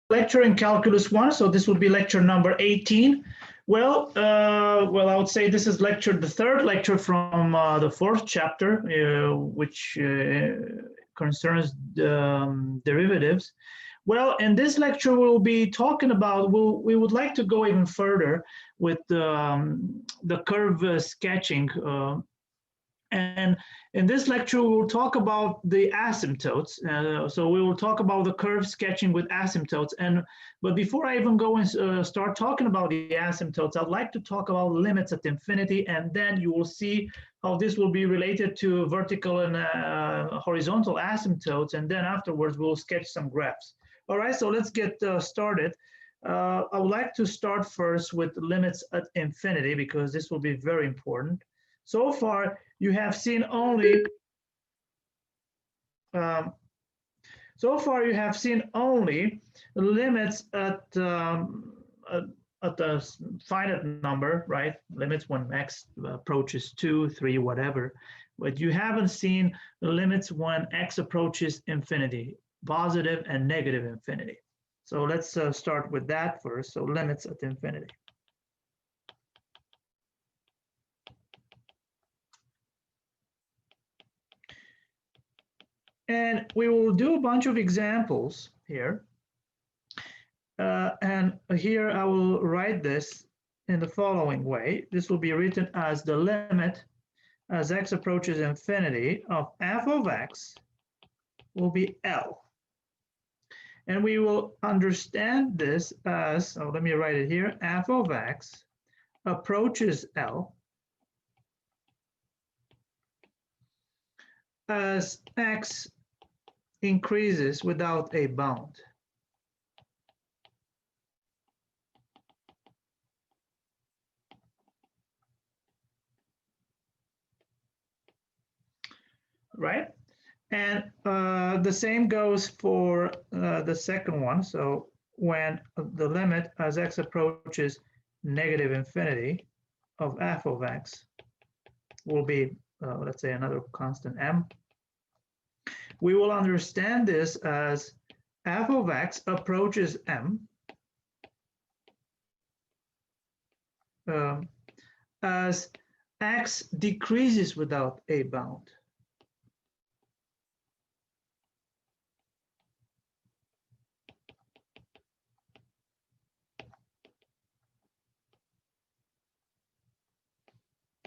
lecture in Calculus 1, so this will be lecture number 18. Well, I would say this is the third lecture from the fourth chapter, which concerns derivatives. Well, in this lecture, we'll be talking about, we would like to go even further with the curve sketching. And in this lecture, we will talk about the asymptotes. So we will talk about the curve sketching with asymptotes. But before I even go and start talking about the asymptotes, I'd like to talk about limits at infinity, and then you will see how this will be related to vertical and horizontal asymptotes. And then afterwards, we'll sketch some graphs. All right, so let's get started. I would like to start first with limits at infinity, because this will be very important. So far, you have seen only limits at a finite number, right? Limits when x approaches 2, 3, whatever. But you haven't seen the limits when x approaches infinity, positive and negative infinity. So let's start with that first. So limits at infinity. And we will do a bunch of examples here. And here I will write this in the following way. This will be written as the limit as x approaches infinity of f of x will be L. And we will understand this as, let me write it here, f of x approaches L as x increases without a bound. Right? And the same goes for the second one. So when the limit as x approaches negative infinity of f of x will be, let's say, another constant m, we will understand this as f of x approaches m as x decreases without a bound.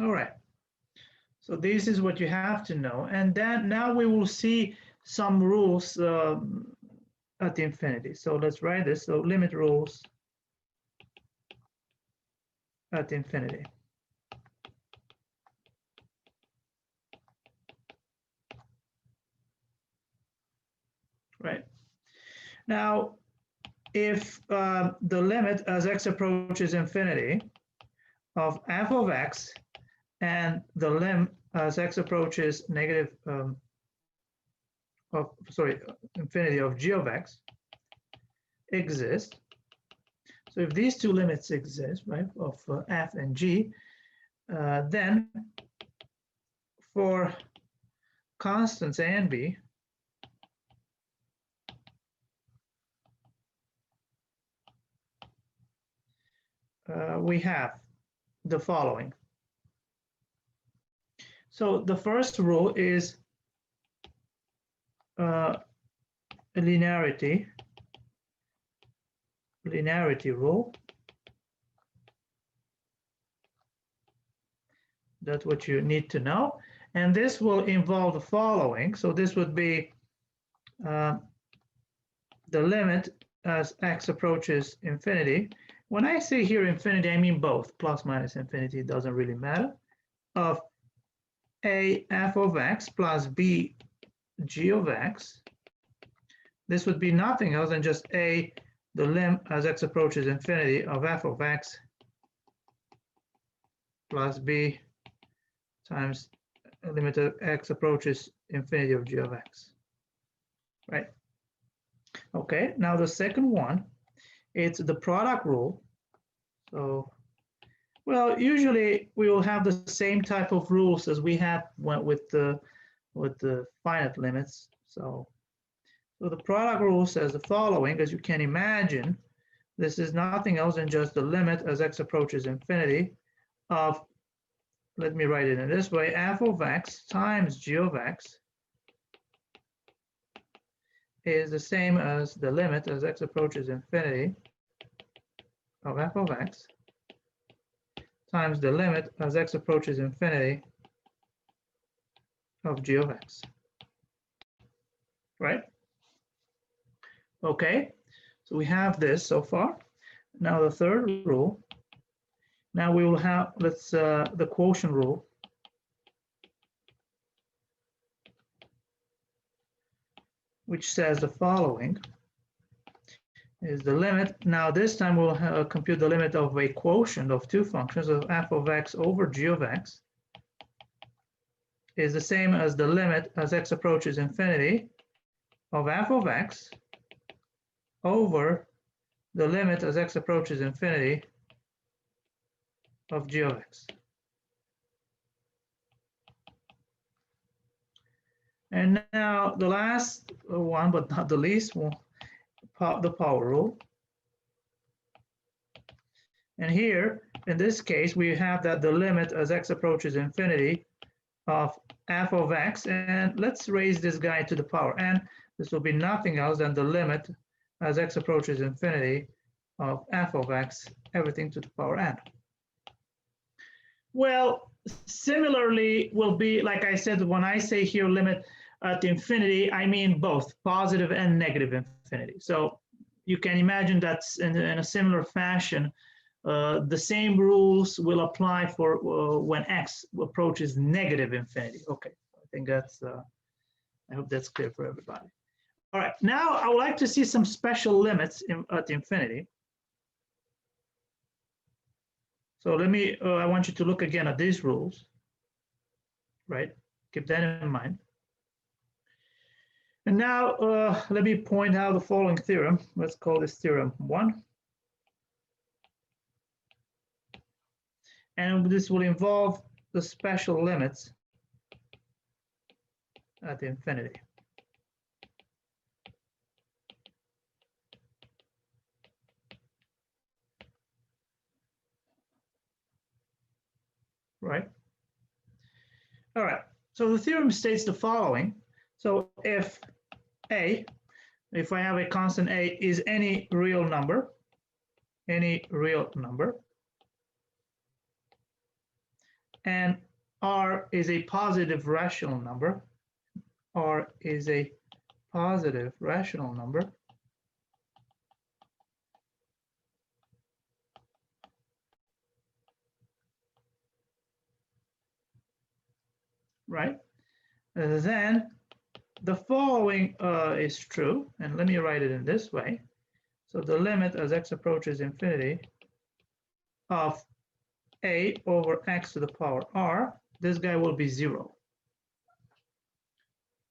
All right. So this is what you have to know. And then now we will see some rules at infinity. So let's write this. So limit rules at infinity. Right. Now, if the limit as x approaches infinity of f of x and the lim as x approaches negative infinity of g of x exist. So if these two limits exist, right, of f and g, then for constants a and b, we have the following. So the first rule is linearity rule. That's what you need to know. And this will involve the following. So this would be the limit as x approaches infinity. When I say here infinity, I mean both, plus minus infinity, it doesn't really matter, of a f of x plus b g of x. This would be nothing else than just a, the lim as x approaches infinity of f of x plus b times limit of x approaches infinity of g of x. Right? Okay, now the second one, it's the product rule. So, well, usually we will have the same type of rules as we have with the finite limits. So So the product rule says the following. As you can imagine, this is nothing else than just the limit as x approaches infinity of, let me write it in this way, f of x times g of x is the same as the limit as x approaches infinity of f of x times the limit as x approaches infinity of g of x, right? Okay, so we have this so far. Now the third rule. Now we will have, the quotient rule. Which says the following is the limit. Now this time we'll compute the limit of a quotient of two functions of f of x over g of x is the same as the limit as x approaches infinity of f of x over the limit as x approaches infinity of g of x. And now the last one, but not the least, the power rule. And here, in this case, we have that the limit as x approaches infinity of f of x, and let's raise this guy to the power n. This will be nothing else than the limit as x approaches infinity of f of x, everything to the power n. Well, similarly will be, like I said, when I say here limit at infinity, I mean both positive and negative infinity. So you can imagine that's in a similar fashion. The same rules will apply for when x approaches negative infinity. Okay, I think that's, I hope that's clear for everybody. All right, now I would like to see some special limits at infinity. So let me, I want you to look again at these rules, right? Keep that in mind. And now let me point out the following theorem. Let's call this theorem 1. And this will involve the special limits at infinity. Right? All right, so the theorem states the following. So if a, if I have a constant a is any real number, and r is a positive rational number, r is a positive rational number, right? Then the following is true, and let me write it in this way. So the limit as x approaches infinity of a over x to the power r, this guy will be 0.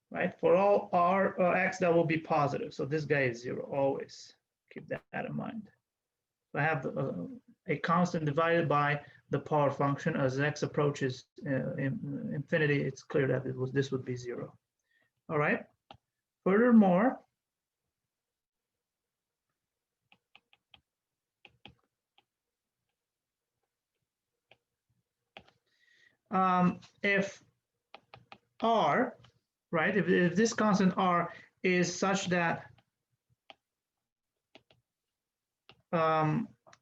Right? For all r x, that will be positive. So this guy is 0 always. Keep that in mind. So I have a constant divided by the power function as x approaches infinity. It's clear that this would be 0. All right. Furthermore, if r, right, if this constant r is such that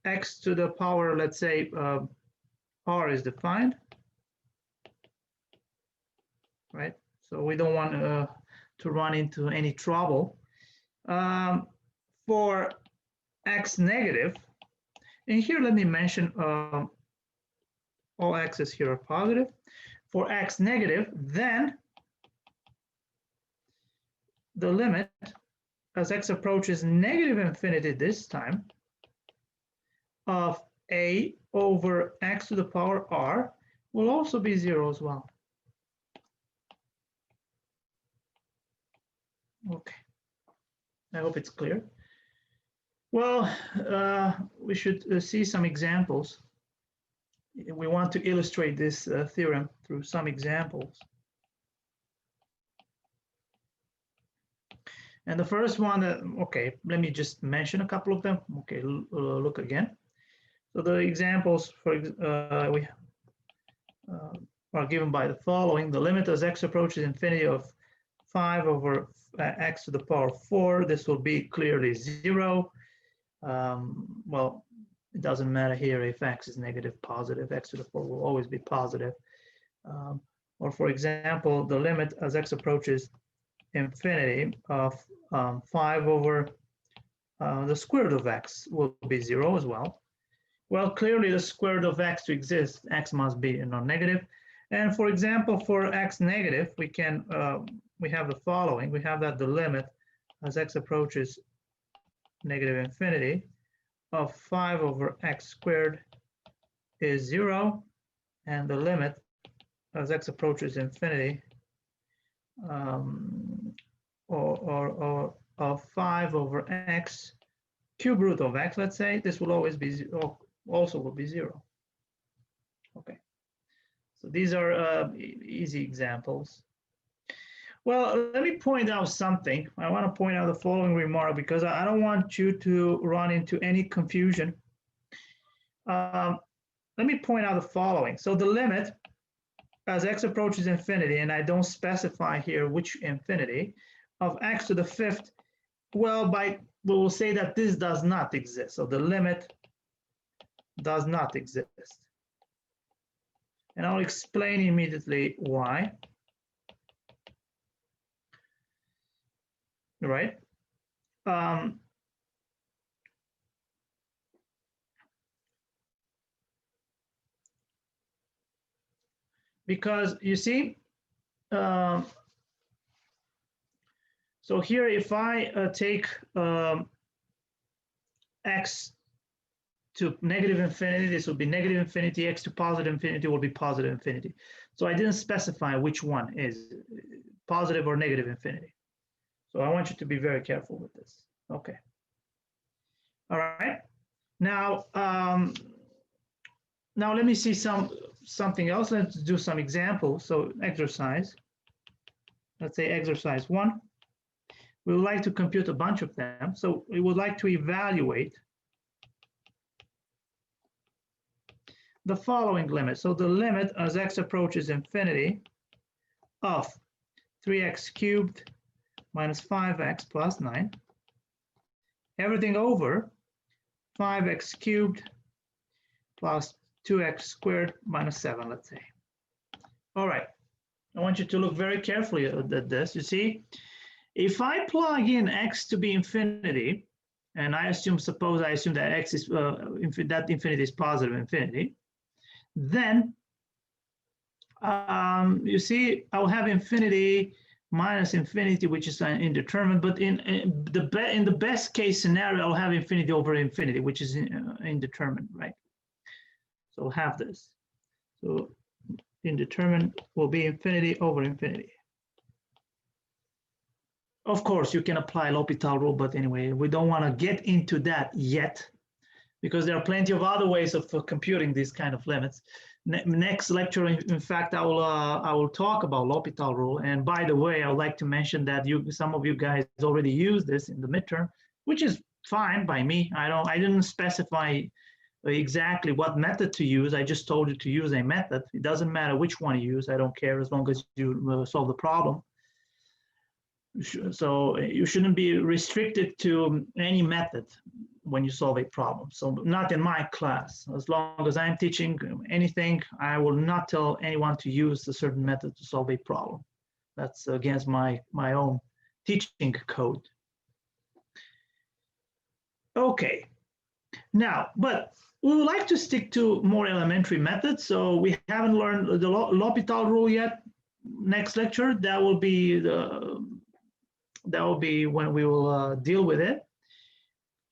x to the power, let's say r is defined, right? So we don't want to run into any trouble. For x negative, and here let me mention all x's here are positive. For x negative, then the limit as x approaches negative infinity this time of a over x to the power r will also be 0 as well. Okay, I hope it's clear. Well, we should see some examples. We want to illustrate this theorem through some examples. And the first one, okay, let me just mention a couple of them. Okay, look again. So the examples we are given by the following. The limit as x approaches infinity of 5 over x to the power 4. This will be clearly 0. Well, it doesn't matter here if x is negative, positive. X to the 4 will always be positive. Or for example, the limit as x approaches infinity of 5 over the square root of x will be 0 as well. Well, clearly the square root of x to exist, x must be negative. And for example, for x negative, we have the following. We have that the limit as x approaches negative infinity of 5 over x squared is 0, and the limit as x approaches infinity or of 5 over x cube root of x, let's say, this will always be also will be 0. Okay, so these are easy examples. Well, let me point out something. I want to point out the following remark because I don't want you to run into any confusion. Let me point out the following. So the limit as x approaches infinity, and I don't specify here which infinity, of x to the 5th, well, we will say that this does not exist. So the limit does not exist. And I'll explain immediately why. Right? Because you see, so here if I take x to negative infinity, this will be negative infinity, x to positive infinity will be positive infinity. So I didn't specify which one is positive or negative infinity. So I want you to be very careful with this. Okay. All right. Now, now let me see something else. Let's do some examples. So exercise. Let's say exercise 1. We would like to compute a bunch of them. So we would like to evaluate the following limit. So the limit as x approaches infinity of 3x cubed minus 5x plus 9, everything over 5x cubed plus 2x squared minus 7, let's say. All right, I want you to look very carefully at this. You see, if I plug in x to be infinity, and suppose I assume that x is that infinity is positive infinity, then you see I'll have infinity minus infinity, which is indeterminate, but in the best case scenario, I'll have infinity over infinity, which is indeterminate, right? So I'll have this. So indeterminate will be infinity over infinity. Of course, you can apply L'Hopital rule, but anyway, we don't want to get into that yet because there are plenty of other ways of computing these kind of limits. Next lecture, in fact, I will talk about L'Hopital rule. And by the way, I would like to mention that some of you guys already use this in the midterm, which is fine by me. I didn't specify exactly what method to use. I just told you to use a method. It doesn't matter which one you use. I don't care as long as you solve the problem. So you shouldn't be restricted to any method when you solve a problem. So not in my class. As long as I'm teaching anything, I will not tell anyone to use a certain method to solve a problem. That's against my own teaching code. Okay. Now, but we would like to stick to more elementary methods. So we haven't learned the L'Hopital rule yet. Next lecture, that will be when we will deal with it.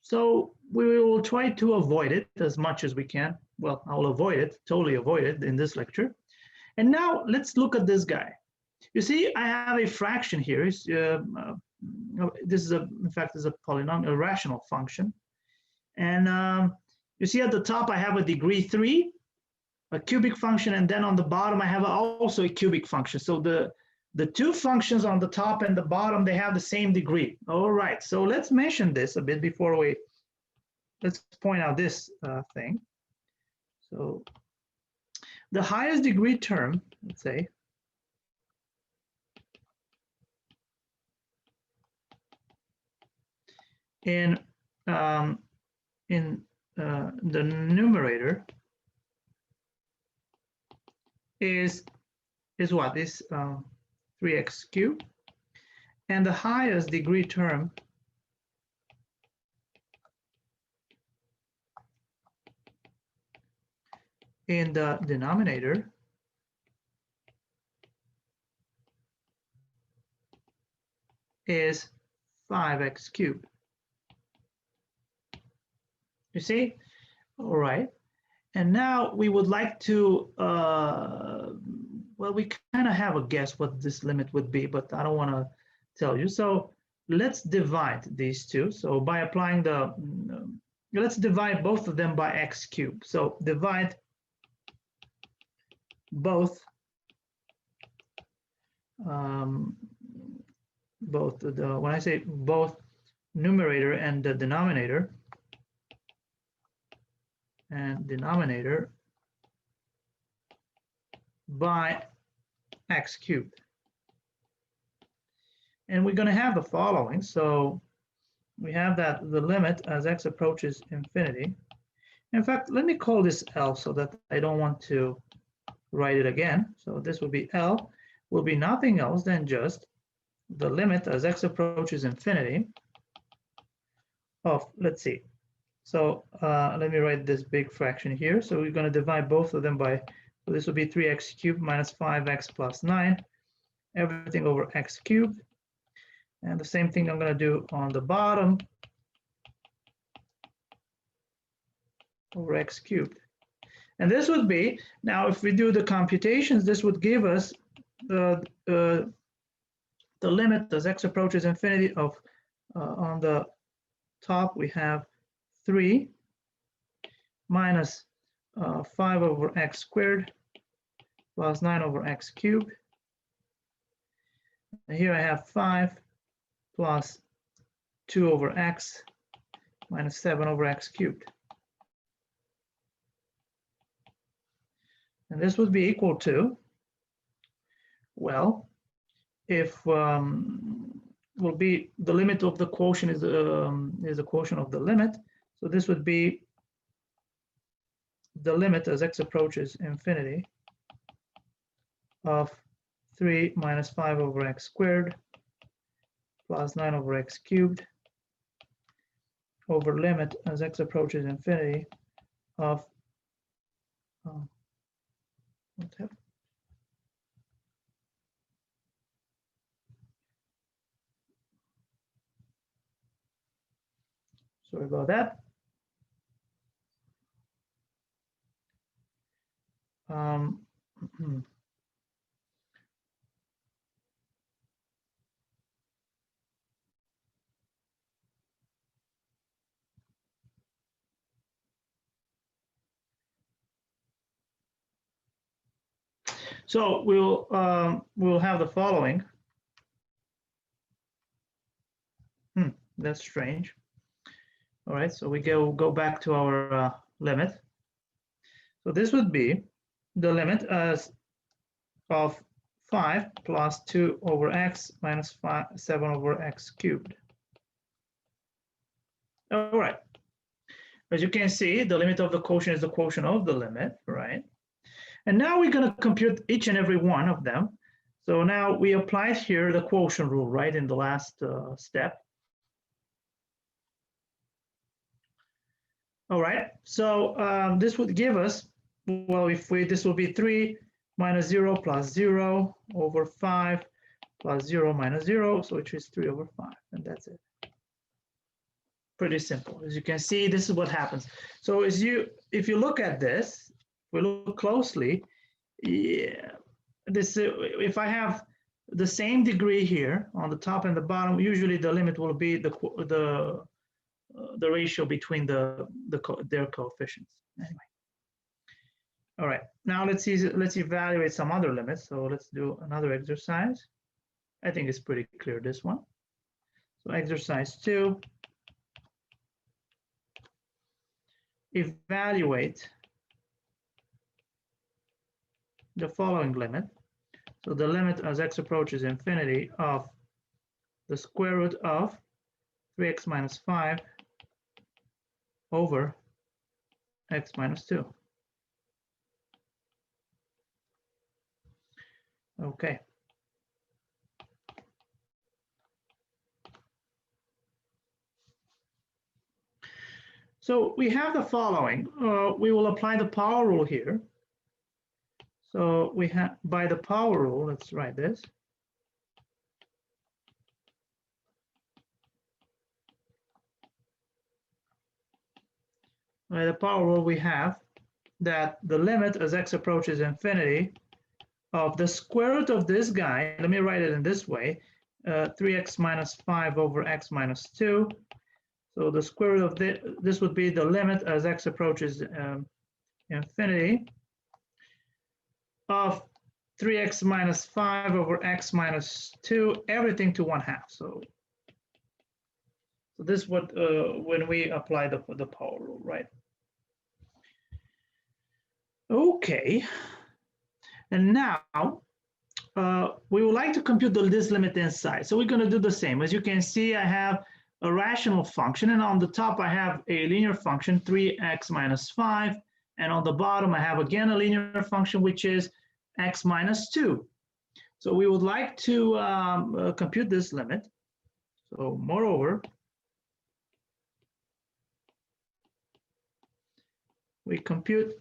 So we will try to avoid it as much as we can. Well, I will avoid it, totally avoid it in this lecture. And now let's look at this guy. You see, I have a fraction here. This is in fact, is a polynomial, a rational function. And you see at the top, I have a degree 3, a cubic function, and then on the bottom, I have also a cubic function. So the The two functions on the top and the bottom, they have the same degree. All right, so let's mention this a bit before let's point out this thing. So the highest degree term, let's say, in the numerator is what? Is 3x cubed, and the highest degree term in the denominator is 5x cubed. You see? All right. And now we would like to, well, we kind of have a guess what this limit would be, but I don't want to tell you. So let's divide these two. So by applying let's divide both of them by x cubed. So divide both, when I say both numerator and the denominator, by x cubed. And we're going to have the following. So we have that the limit as x approaches infinity. In fact, let me call this L so that I don't want to write it again. So this will be L, will be nothing else than just the limit as x approaches infinity of, let's see. So let me write this big fraction here. So we're going to divide both of them by, so this will be 3x cubed minus 5x plus 9, everything over x cubed. And the same thing I'm going to do on the bottom over x cubed. And this would be, now if we do the computations, this would give us the limit as x approaches infinity of, on the top we have 3 minus 5 over x squared plus 9 over x cubed. And here I have 5 plus 2 over x minus 7 over x cubed. And this would be equal to, well, if will be the limit of the quotient is the quotient of the limit. So this would be the limit as x approaches infinity of 3 minus 5 over x squared plus 9 over x cubed over limit as x approaches infinity of sorry about that. So we'll have the following. That's strange. All right, so we go back to our limit. So this would be the limit as of 5 plus 2 over x minus 7 over x cubed. All right. As you can see, the limit of the quotient is the quotient of the limit, right? And now we're going to compute each and every one of them. So now we applied here the quotient rule, right, in the last step. All right, so this would give us, well, this will be 3 minus 0 plus 0 over 5 plus 0 minus 0, so which is 3 over 5, and that's it. Pretty simple. As you can see, this is what happens. So if you look at this, if we look closely, yeah, if I have the same degree here on the top and the bottom, usually the limit will be the ratio between their coefficients. Anyway. All right, now let's evaluate some other limits. So let's do another exercise. I think it's pretty clear, this one. So exercise 2, evaluate the following limit. So the limit as x approaches infinity of the square root of 3x minus 5 over x minus 2. Okay. So we have the following. We will apply the power rule here. So we have, by the power rule, let's write this. By the power rule, we have that the limit as x approaches infinity of the square root of this guy, let me write it in this way, 3x minus 5 over x minus 2. So the square root of this would be the limit as x approaches infinity of 3x minus 5 over x minus 2, everything to 1/2. So this is what when we apply the power rule, right? Okay, and now we would like to compute this limit inside. So we're going to do the same. As you can see, I have a rational function, and on the top I have a linear function, 3x minus 5, and on the bottom I have again a linear function, which is x minus 2. So we would like to compute this limit. So moreover, we compute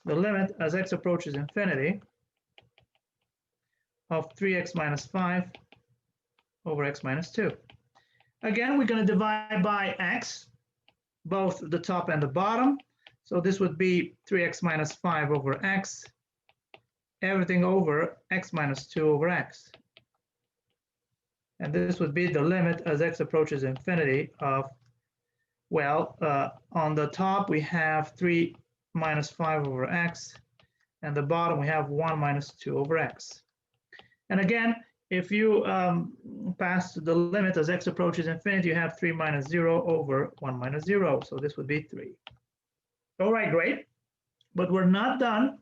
the limit as x approaches infinity of 3x minus 5 over x minus 2. Again, we're going to divide by x, both the top and the bottom. So this would be 3x minus 5 over x, everything over x minus 2 over x. And this would be the limit as x approaches infinity of, well, on the top we have 3 minus 5 over x, and the bottom we have 1 minus 2 over x. And again, if you pass the limit as x approaches infinity, you have 3 minus 0 over 1 minus 0. So this would be 3. All right, great. But we're not done.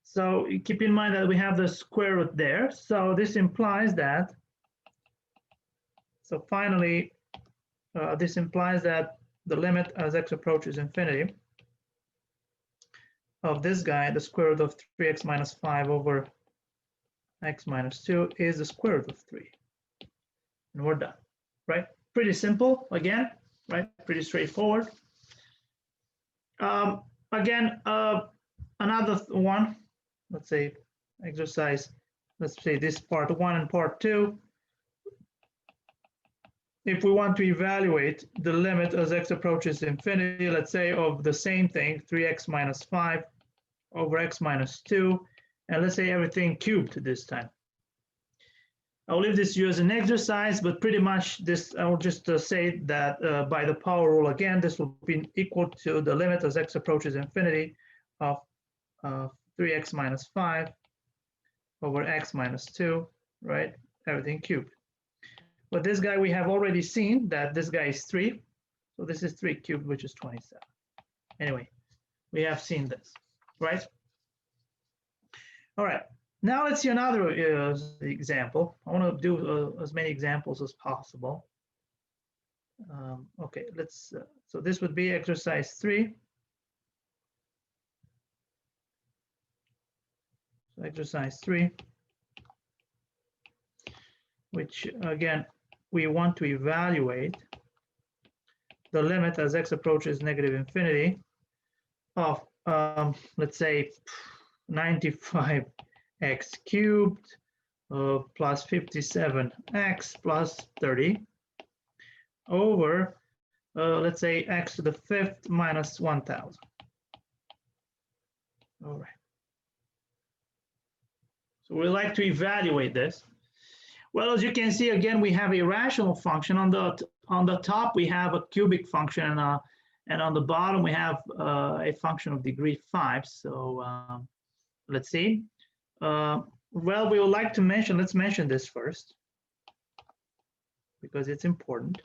So keep in mind that we have the square root there. So this implies that, so finally, this implies that the limit as x approaches infinity of this guy, the square root of 3x minus 5 over x minus 2 is the square root of 3. And we're done, right? Pretty simple, again, right? Pretty straightforward. Again, another one, let's say exercise, let's say this part 1 and part 2. If we want to evaluate the limit as x approaches infinity, let's say of the same thing, 3x minus 5 over x minus 2, and let's say everything cubed this time. I'll leave this to you as an exercise, but pretty much this, I will just say that by the power rule again, this will be equal to the limit as x approaches infinity of 3x minus 5 over x minus 2, right? Everything cubed. But this guy, we have already seen that this guy is 3. So this is 3 cubed, which is 27. Anyway, we have seen this, right? All right, now let's see another example. I want to do as many examples as possible. Okay, let's, so this would be exercise 3. So exercise 3, which again, we want to evaluate the limit as x approaches negative infinity of, let's say, 95x cubed plus 57x plus 30 over, let's say, x to the 5th minus 1000. All right. So we like to evaluate this. Well, as you can see, again, we have a rational function. On the top, we have a cubic function, and on the bottom, we have a function of degree 5. So let's see. Well, we would like to mention, let's mention this first, because it's important.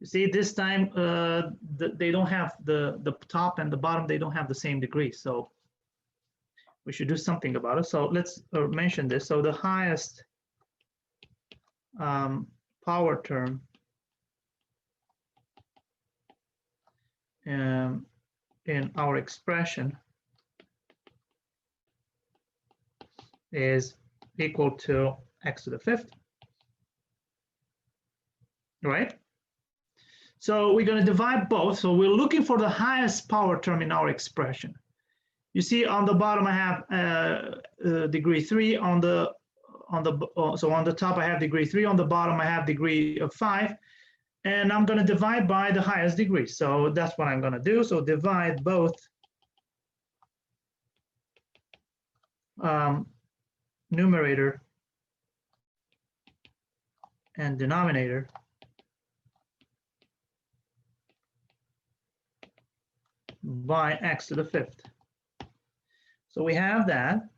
You see, this time they don't have the top and the bottom, they don't have the same degree. So we should do something about it. So let's mention this. So the highest power term in our expression is equal to x to the fifth, right? So we're going to divide both. So we're looking for the highest power term in our expression. You see on the bottom I have degree 3, so on the top I have degree 3, on the bottom I have degree of 5, and I'm going to divide by the highest degree. So that's what I'm going to do. So divide both numerator and denominator by x to the fifth. So we have that.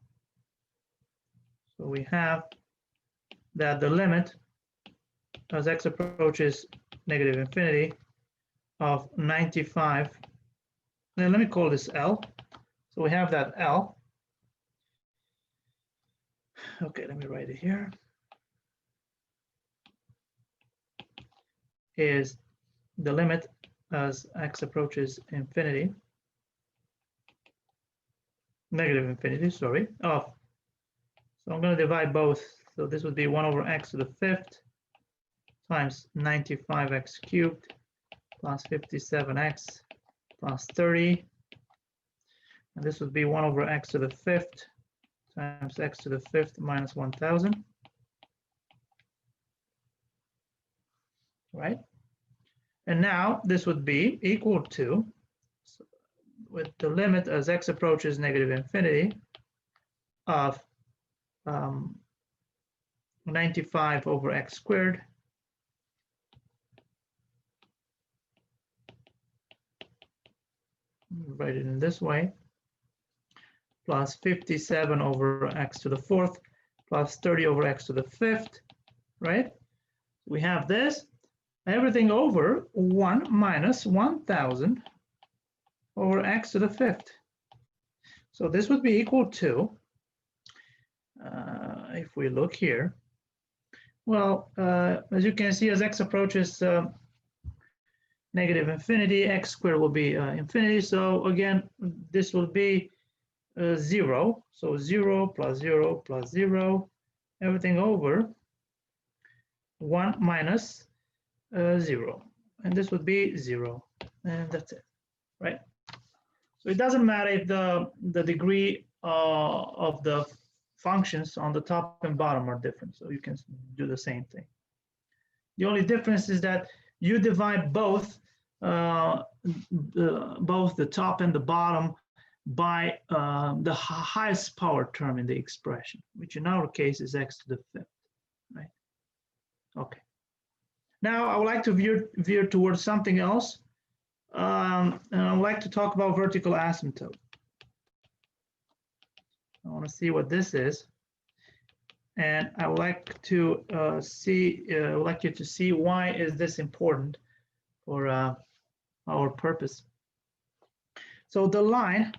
So we have that the limit as x approaches negative infinity of 95, and let me call this L. So we have that L. Okay, let me write it here. Is the limit as x approaches infinity, negative infinity, sorry, of, so I'm going to divide both. So this would be 1 over x to the fifth times 95x cubed plus 57x plus 30. And this would be 1 over x to the fifth times x to the fifth minus 1000. Right? And now this would be equal to, so with the limit as x approaches negative infinity of 95 over x squared write it in this way, plus 57 over x to the fourth plus 30 over x to the fifth, right? We have this, everything over 1 minus 1000 over x to the fifth. So this would be equal to, if we look here, well, as you can see, as x approaches negative infinity, x squared will be infinity. So again, this will be 0. So 0 plus 0 plus 0, everything over 1 minus 0. And this would be 0. And that's it, right? So it doesn't matter if the degree of the functions on the top and bottom are different. So you can do the same thing. The only difference is that you divide both the top and the bottom by the highest power term in the expression, which in our case is x to the fifth, right? Okay. Now I would like to veer towards something else, and I would like to talk about vertical asymptote. I want to see what this is, and I would like to I would like you to see why is this important for our purpose. So the line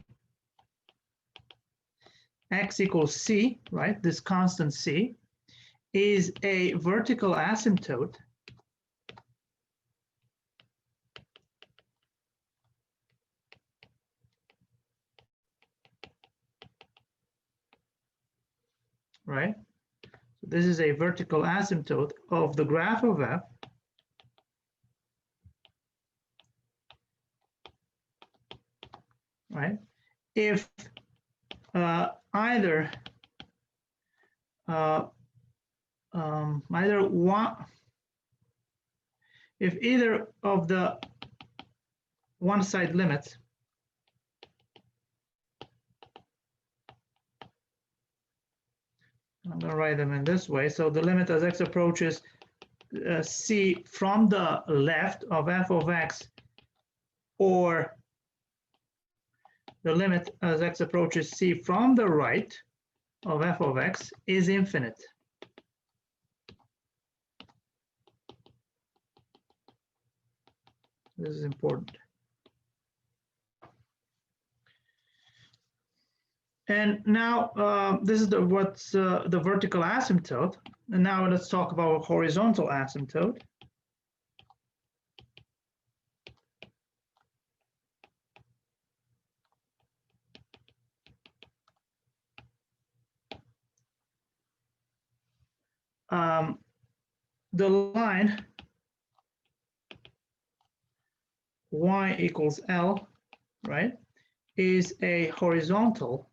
x equals c, right? This constant c is a vertical asymptote right? So this is a vertical asymptote of the graph of f right? If either if either of the one side limits I'm going to write them in this way. So the limit as x approaches c from the left of f of x, or the limit as x approaches c from the right of f of x is infinite. This is important. And now this is what's the vertical asymptote. And now let's talk about a horizontal asymptote. The line y equals L, right, is a horizontal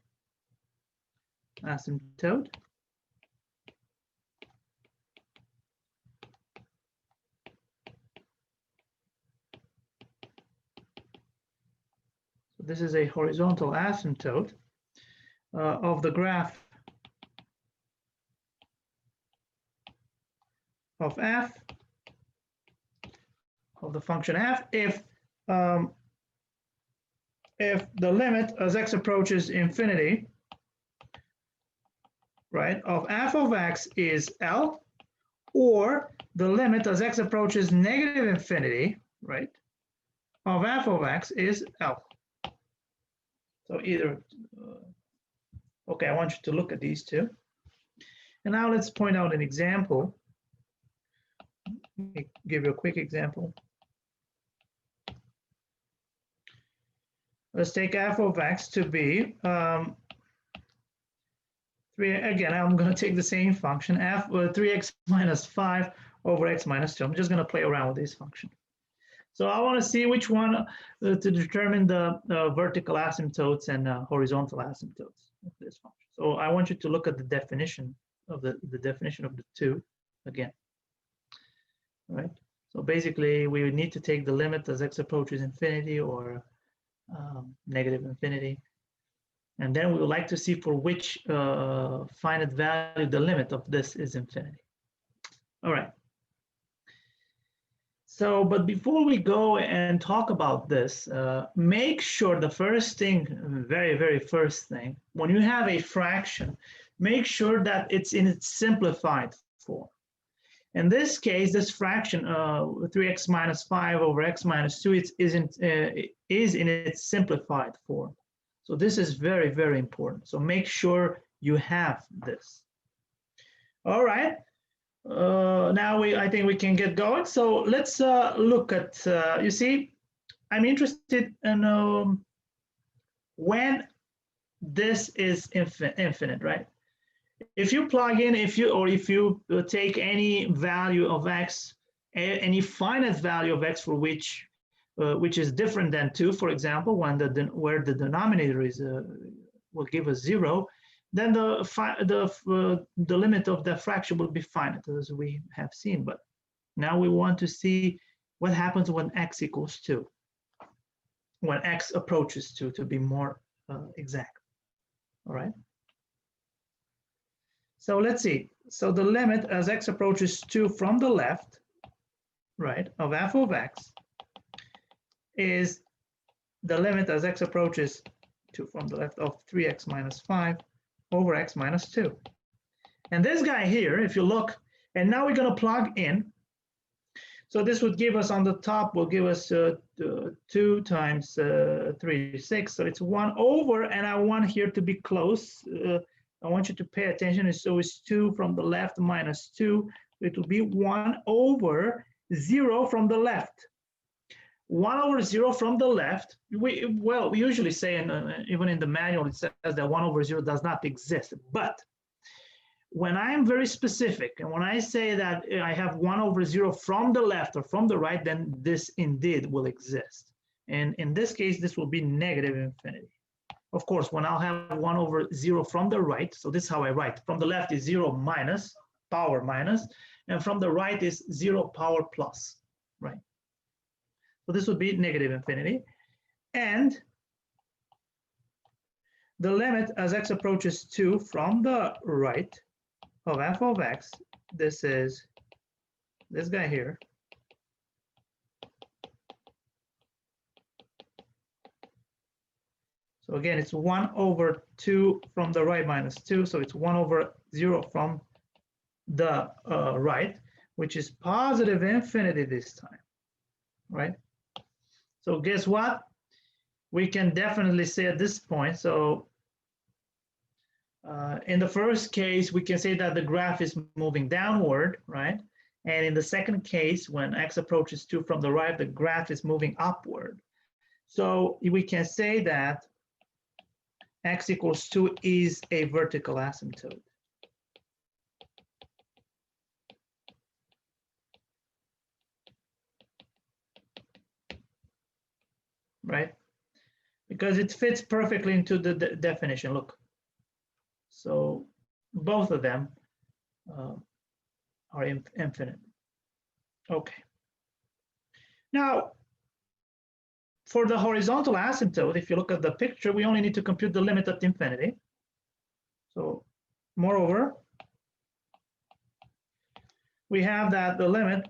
asymptote. So this is a horizontal asymptote of the graph of f of the function f if the limit as x approaches infinity, right, of f of x is L, or the limit as x approaches negative infinity, right, of f of x is L. So either, okay, I want you to look at these two. And now let's point out an example. Let me give you a quick example. Let's take f of x to be 3, again, I'm going to take the same function, 3x minus 5 over x minus 2. I'm just going to play around with this function. So I want to see which one to determine the vertical asymptotes and horizontal asymptotes of this function. So I want you to look at the definition of the definition of the two again. All right. So basically, we would need to take the limit as x approaches infinity or negative infinity. And then we would like to see for which finite value the limit of this is infinity. All right. So, but before we go and talk about this, make sure the first thing, very first thing, when you have a fraction, make sure that it's in its simplified form. In this case, this fraction, 3x minus 5 over x minus 2, is in its simplified form. So this is very important. So make sure you have this. All right. Now I think we can get going. So let's look at, you see, I'm interested in when this is infinite, right? If you plug in, if you take any value of x, any finite value of x for which is different than 2, for example, where the denominator is will give us 0, then the limit of the fraction will be finite, as we have seen. But now we want to see what happens when x equals 2, when x approaches 2, to be more exact. All right. So let's see. So the limit as x approaches 2 from the left, right, of f of x is the limit as x approaches 2 from the left of 3x minus 5 over x minus 2. And this guy here, if you look, and now we're going to plug in. So this would give us on the top, will give us 2 times 3, 6. So it's 1 over, and I want here to be close. I want you to pay attention. So it's 2 from the left minus 2. It will be 1 over 0 from the left. 1 over 0 from the left. We usually say, and even in the manual, it says that 1 over 0 does not exist. But when I am very specific, and when I say that I have 1 over 0 from the left or from the right, then this indeed will exist. And in this case, this will be negative infinity. Of course, when I'll have 1 over 0 from the right, so this is how I write. From the left is 0 minus, power minus, and from the right is 0 power plus, right? So this would be negative infinity. And the limit as x approaches 2 from the right of f of x, this is this guy here. So So again, it's 1 over 2 from the right minus 2. So it's 1 over 0 from the right, which is positive infinity this time, right? So guess what? We can definitely say at this point, so in the first case, we can say that the graph is moving downward, right? And in the second case, when x approaches 2 from the right, the graph is moving upward. So we can say that x equals 2 is a vertical asymptote. Right? Because it fits perfectly into the definition. Look. So both of them are infinite. Okay. Now, for the horizontal asymptote, if you look at the picture, we only need to compute the limit at infinity. So moreover, we have that the limit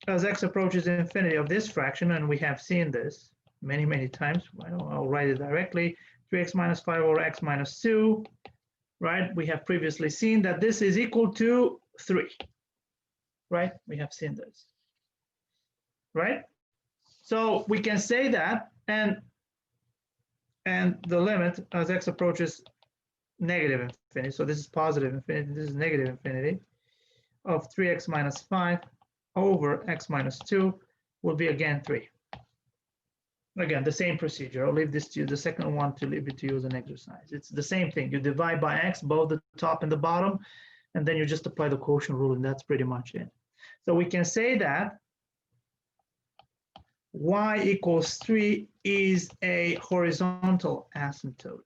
as x approaches infinity of this fraction, and we have seen this many, many times. I'll write it directly, 3x minus 5 over x minus 2, right? We have previously seen that this is equal to 3, right? We have seen this, right? So we can say that, and the limit as x approaches negative infinity, so this is positive infinity, this is negative infinity, of 3x minus 5 over x minus 2 will be again 3. Again, the same procedure. I'll leave this to you, the second one to leave it to you as an exercise. It's the same thing. You divide by x, both the top and the bottom, and then you just apply the quotient rule, and that's pretty much it. So we can say that y equals 3 is a horizontal asymptote.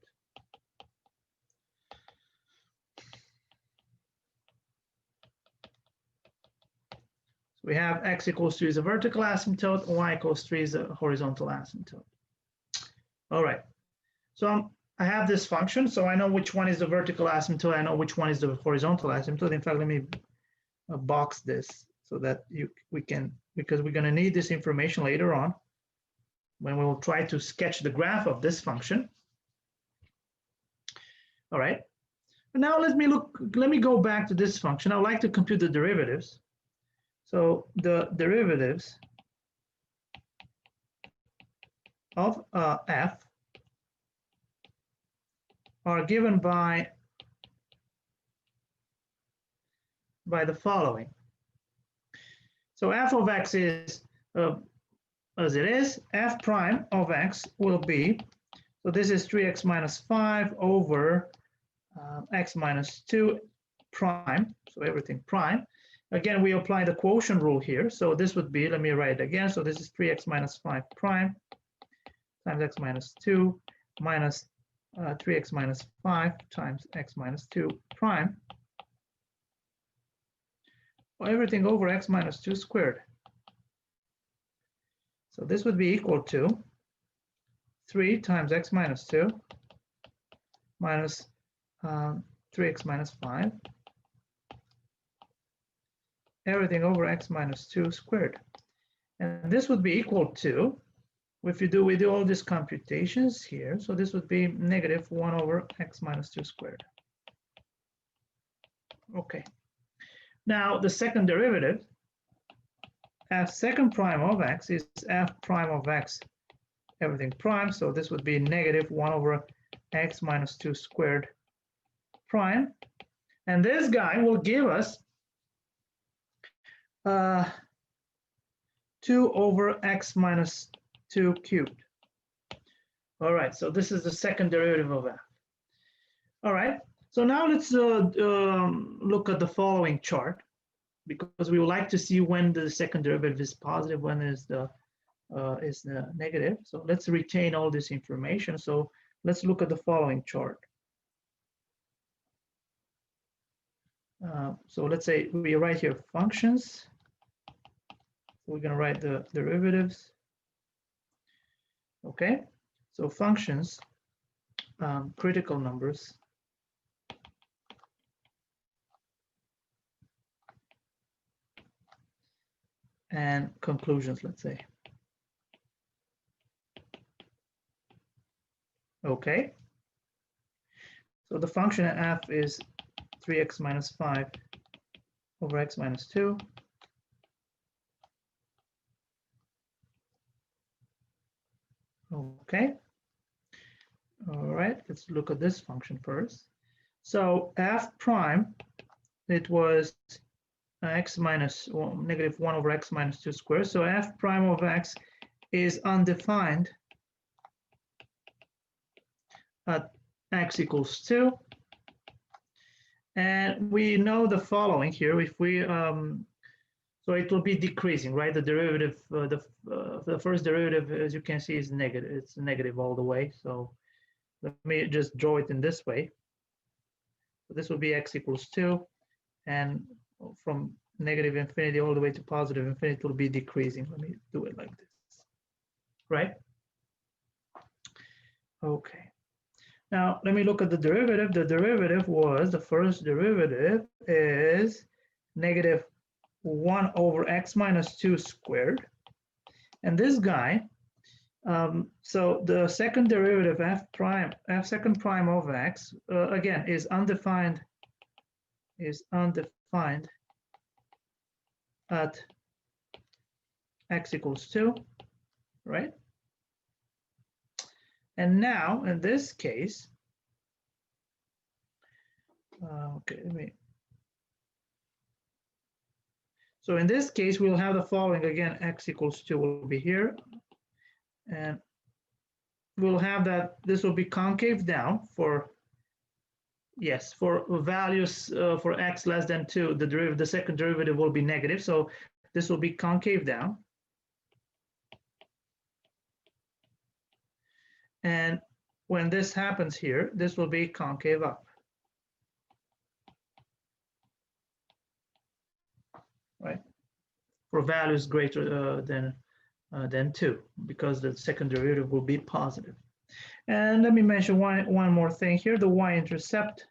So we have x equals 3 is a vertical asymptote, y equals 3 is a horizontal asymptote. All right, so I have this function, so I know which one is the vertical asymptote, I know which one is the horizontal asymptote. In fact, let me box this so that we can, because we're going to need this information later on when we will try to sketch the graph of this function. All right, now let me go back to this function. I would like to compute the derivatives. So the derivatives of f are given by the following. So f of x is as it is, f prime of x will be, so this is 3x minus 5 over x minus 2 prime, so everything prime. Again, we apply the quotient rule here. So this would be, let me write it again. So this is 3x minus 5 prime times x minus 2 minus 3x minus 5 times x minus 2 prime. Well, everything over x minus 2 squared. So this would be equal to 3 times x minus 2 minus 3x minus 5, everything over x minus 2 squared. And this would be equal to, we do all these computations here, so this would be negative 1 over x minus 2 squared. Okay. Now the second derivative, f second prime of x is f prime of x, everything prime, so this would be negative 1 over x minus 2 squared prime. And this guy will give us 2 over x minus 2 cubed. All right, so this is the second derivative of f. All right, so now let's look at the following chart, because we would like to see when the second derivative is positive, when is the negative. So let's retain all this information. So let's look at the following chart. So let's say we write here functions. We're going to write the derivatives. Okay, so functions, critical numbers, and conclusions, let's say. Okay. So the function f is 3x minus 5 over x minus 2. Okay. All right, let's look at this function first. So f prime, it was x minus negative 1 over x minus 2 squared. So f prime of x is undefined at x equals 2. And we know the following here. If we so it will be decreasing, right? The derivative, the first derivative, as you can see, is negative. It's negative all the way. So let me just draw it in this way. So this will be x equals 2, and from negative infinity all the way to positive infinity, it will be decreasing. Let me do it like this, right? Okay. Now let me look at the derivative. The derivative was, the first derivative is negative 1 over x minus 2 squared. And this guy, so the second derivative f second prime of x, again, is undefined at x equals 2, right? And now in this case, okay, so in this case, we'll have the following again, x equals 2 will be here. And we'll have that this will be concave down for, yes, for values for x less than 2, the second derivative will be negative. So this will be concave down. And when this happens here, this will be concave up. Right? For values greater than 2, because the second derivative will be positive. And let me mention one more thing here. The y-intercept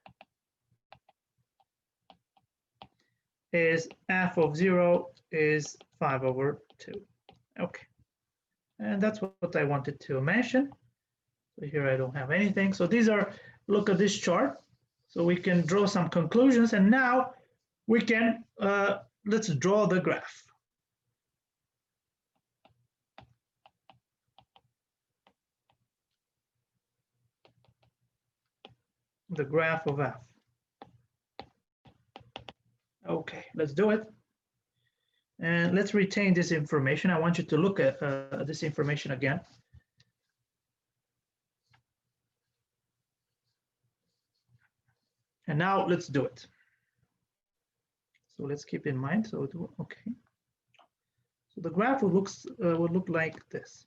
is f of 0 is 5 over 2. Okay. And that's what I wanted to mention. So here I don't have anything. So these are, look at this chart. So we can draw some conclusions. And now we can, let's draw the graph. The graph of f. Okay, let's do it. And let's retain this information. I want you to look at this information again. And now let's do it. So let's keep in mind. So okay. So the graph would look like this.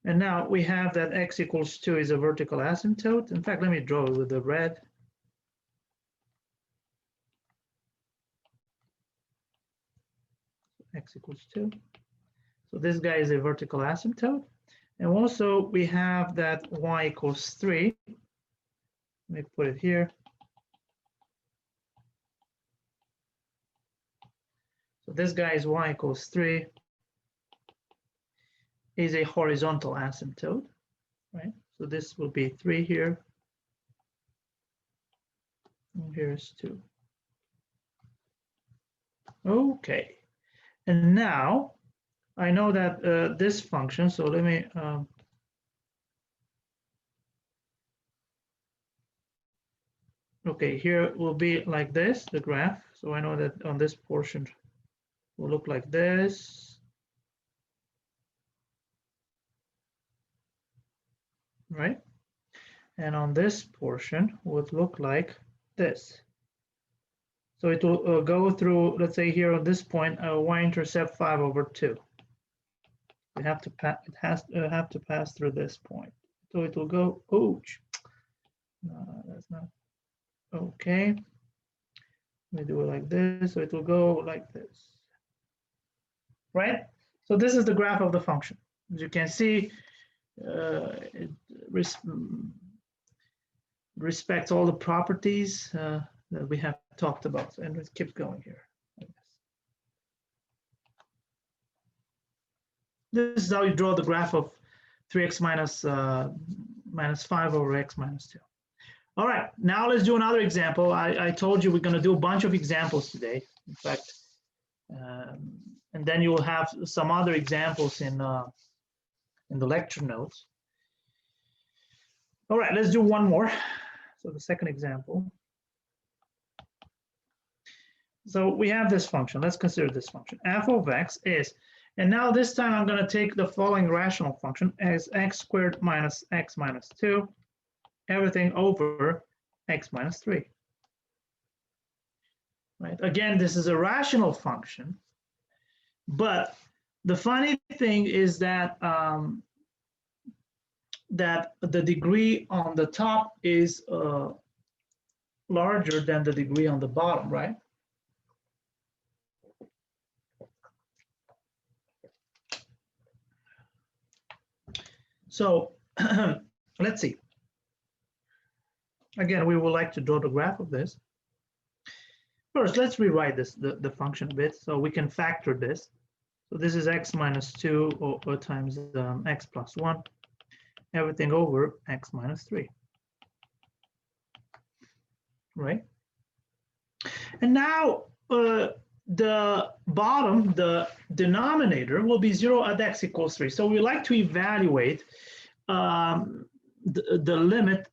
And now we have that x equals 2 is a vertical asymptote. In fact, let me draw it with the red. X equals 2. So this guy is a vertical asymptote. And also we have that y equals 3. Let me put it here. So this guy is y equals 3. Is a horizontal asymptote, right? So this will be 3 here. And here's 2. Okay. And now I know that this function, so let me okay, here it will be like this, the graph. So I know that on this portion will look like this. Right? And on this portion would look like this. So it will go through, let's say here on this point, y-intercept 5 over 2. It has to pass through this point. So it will go, ouch. No, that's not okay. Let me do it like this. So it will go like this. Right? So this is the graph of the function. As you can see, it respects all the properties that we have talked about. And let's keep going here. This is how you draw the graph of 3x minus 5 over x minus 2. All right, now let's do another example. I told you we're going to do a bunch of examples today. In fact, and then you will have some other examples in the lecture notes. All right, let's do one more. So the second example. So we have this function. Let's consider this function. F of x is, and now this time I'm going to take the following rational function as x squared minus x minus 2, everything over x minus 3. Right? Again, this is a rational function, but the funny thing is that that the degree on the top is larger than the degree on the bottom, right? So let's see. Again, we would like to draw the graph of this. First, let's rewrite this the function a bit so we can factor this. So this is x minus 2 or times x plus 1, everything over x minus 3. Right? And now the bottom, the denominator, will be 0 at x equals 3. So we like to evaluate the limit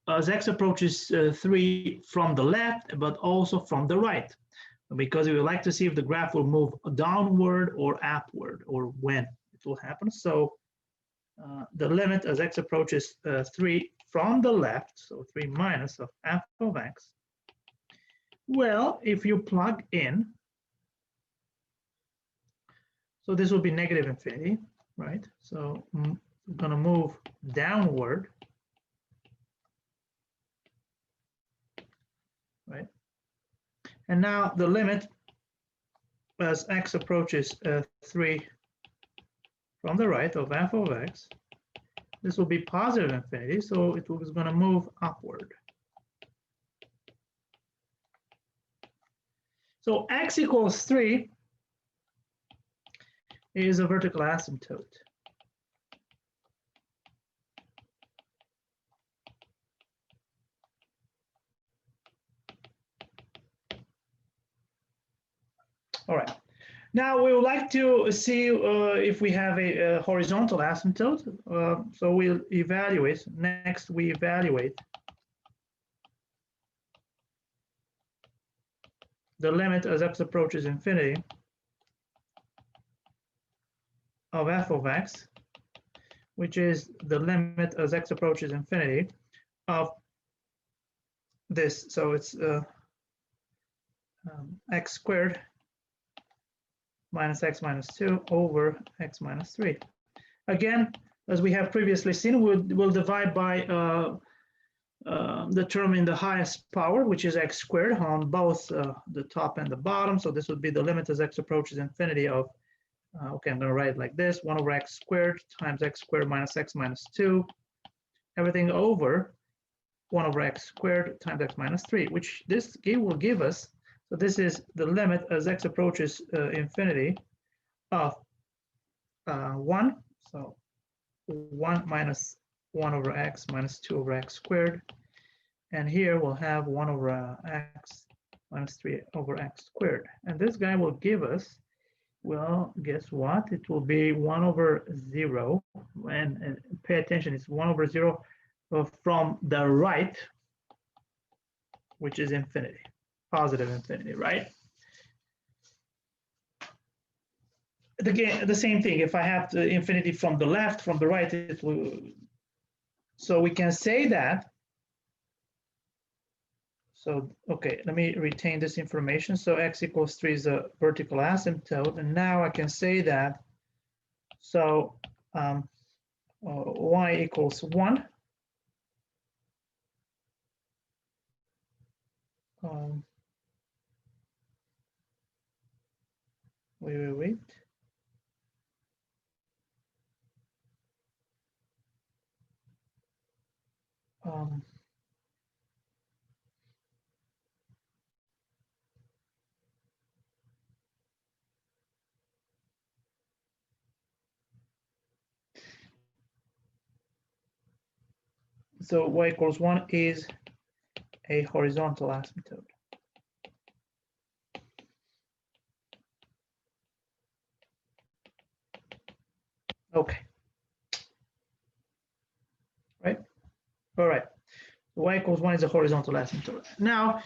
as x approaches 3 from the left, but also from the right, because we would like to see if the graph will move downward or upward, or when it will happen. So the limit as x approaches 3 from the left, so 3 minus of f of x. Well, if you plug in, so this will be negative infinity, right? So we're going to move downward, right? And now the limit as x approaches 3 from the right of f of x, this will be positive infinity, so it is going to move upward. So x equals 3 is a vertical asymptote. All right. Now we would like to see if we have a horizontal asymptote. So we'll evaluate. Next, we evaluate the limit as x approaches infinity of f of x, which is the limit as x approaches infinity of this. So it's x squared minus x minus 2 over x minus 3. Again, as we have previously seen, we'll divide by the term in the highest power, which is x squared, on both the top and the bottom. So this would be the limit as x approaches infinity of, okay, I'm going to write it like this, 1 over x squared times x squared minus x minus 2, everything over 1 over x squared times x minus 3, which this will give us. So this is the limit as x approaches infinity of 1. So 1 minus 1 over x minus 2 over x squared. And here we'll have 1 over x minus 3 over x squared. And this guy will give us, well, guess what? It will be 1 over 0. And pay attention, it's 1 over 0 from the right, which is infinity. Positive infinity, right? Again, the same thing. If I have the infinity from the left, from the right, it will. So we can say that. So, okay, let me retain this information. So x equals 3 is a vertical asymptote. And now I can say that. So y equals 1. Wait. So y equals 1 is a horizontal asymptote. Okay. Right? All right. Y equals 1 is a horizontal asymptote. Now,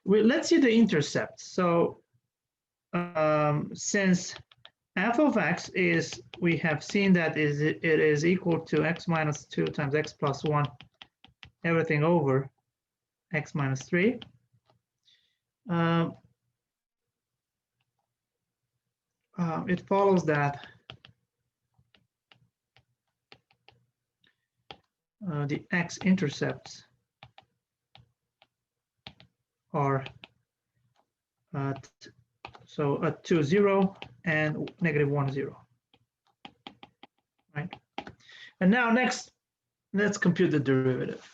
let's see the intercepts. So since f of x is, we have seen that it is equal to x minus 2 times x plus 1, everything over x minus 3. It follows that the x-intercepts are at, so at 2, 0 and negative 1, 0. Right? And now next, let's compute the derivative.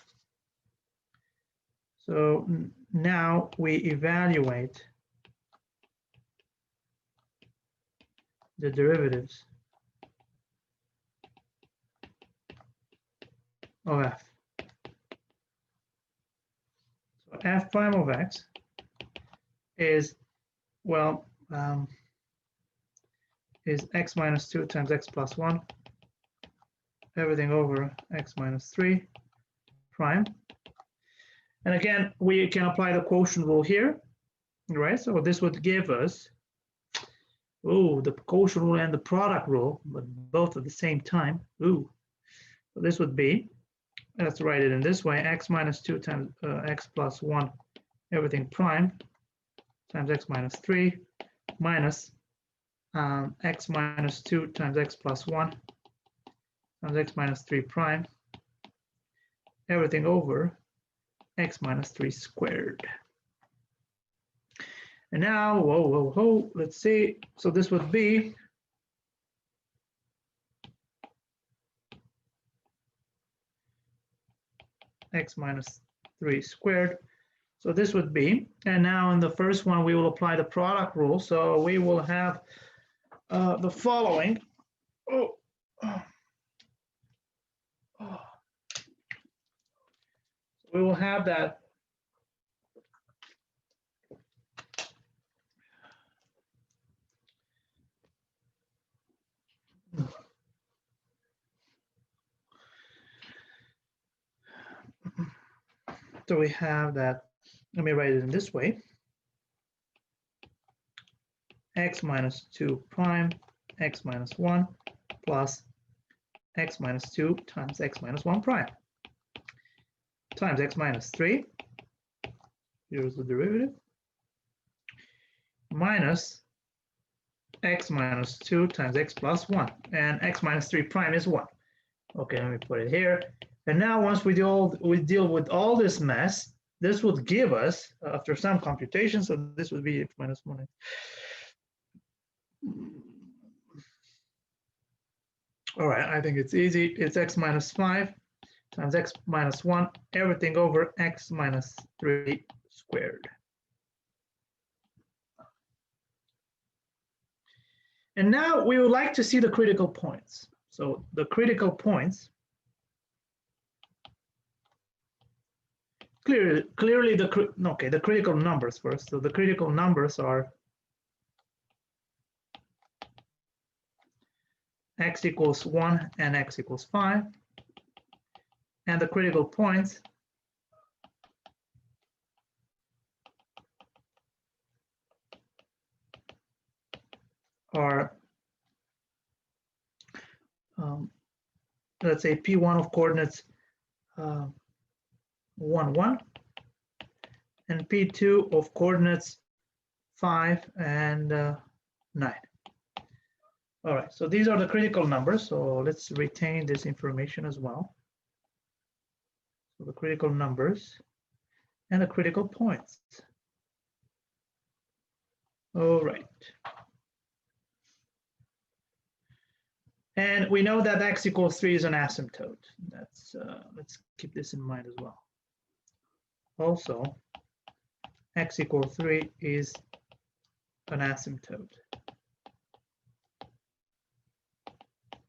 So now we evaluate the derivatives of f. So f prime of x is, well, is x minus 2 times x plus 1, everything over x minus 3 prime. And again, we can apply the quotient rule here, right? So this would give us, oh, the quotient rule and the product rule, but both at the same time. Ooh, so this would be, let's write it in this way, x minus 2 times x plus 1, everything prime, times x minus 3, minus x minus 2 times x plus 1, times x minus 3 prime, everything over x minus 3 squared. And now, whoa, let's see. So this would be x minus 3 squared. So this would be, and now in the first one, we will apply the product rule. So we will have the following. We will have that so we have that, let me write it in this way, x minus 2 prime, x minus 1 plus x minus 2 times x minus 1 prime times x minus 3, here's the derivative, minus x minus 2 times x plus 1, and x minus 3 prime is 1. Okay, let me put it here. And now once we deal with all this mess, this would give us, after some computation, so this would be x minus 1. All right, I think it's easy. It's x minus 5 times x minus 1, everything over x minus 3 squared. And now we would like to see the critical points. So the critical points, clearly the critical numbers first. So the critical numbers are x equals 1 and x equals 5. And the critical points are, let's say, P1 of coordinates 1, 1, and P2 of coordinates 5 and 9. All right, so these are the critical numbers. So let's retain this information as well. So the critical numbers and the critical points. All right. And we know that x equals 3 is an asymptote. That's let's keep this in mind as well. Also, x equals 3 is an asymptote.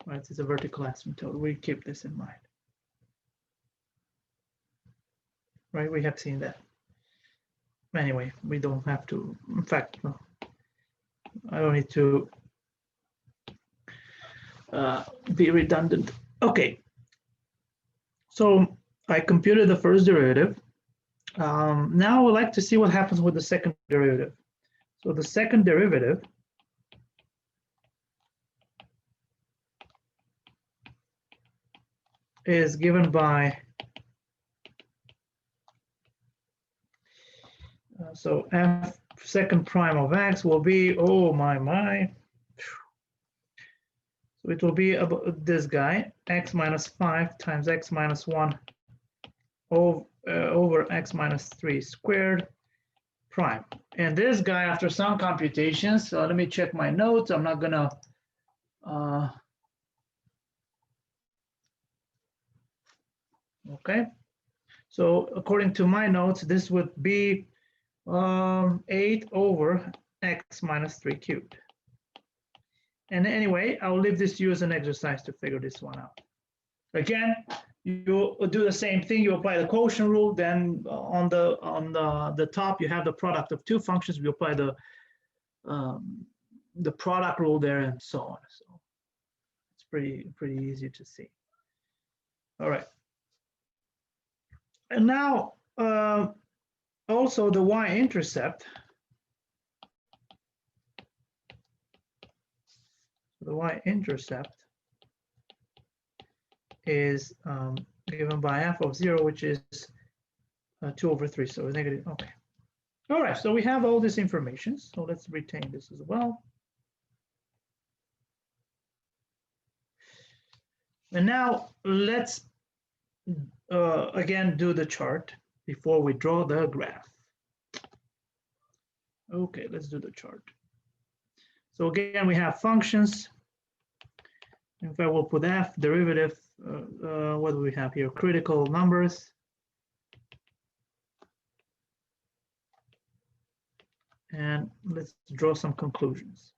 Right, it's a vertical asymptote. We keep this in mind. right? We have seen that. Anyway, we don't have to, in fact, no, I don't need to be redundant. Okay, so I computed the first derivative. Now I would like to see what happens with the second derivative. So the second derivative is given by, so f second prime of x will be, oh my. So it will be about this guy, x minus 5 times x minus 1 over x minus 3 squared prime. And this guy, after some computations, so let me check my notes. I'm not gonna okay. So according to my notes, this would be 8 over x minus 3 cubed. And anyway, I'll leave this to you as an exercise to figure this one out. Again, you do the same thing. You apply the quotient rule. Then on the top, you have the product of two functions. We apply the product rule there, and so on. So it's pretty easy to see. All right. And now also the y-intercept. The y-intercept is given by f of 0, which is 2 over 3, so negative. Okay. All right, so we have all this information, so let's retain this as well. And now let's again do the chart before we draw the graph. Okay, let's do the chart. So again, we have functions. In fact, we'll put f derivative. What do we have here? Critical numbers. And let's draw some conclusions.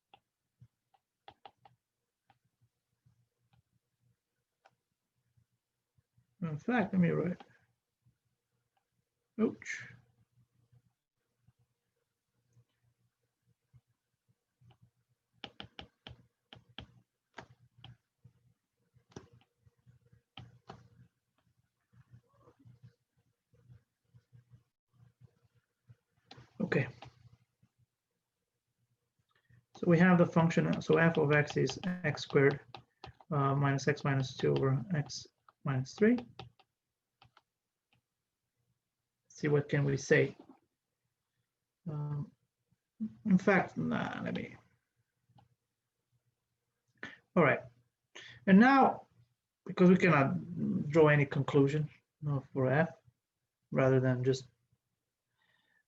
In fact, let me write. Ouch. Okay. So we have the function, so f of x is x squared minus x minus 2 over x minus 3. Let's see, what can we say? In fact, let me. All right. And now, because we cannot draw any conclusion for f, rather than just.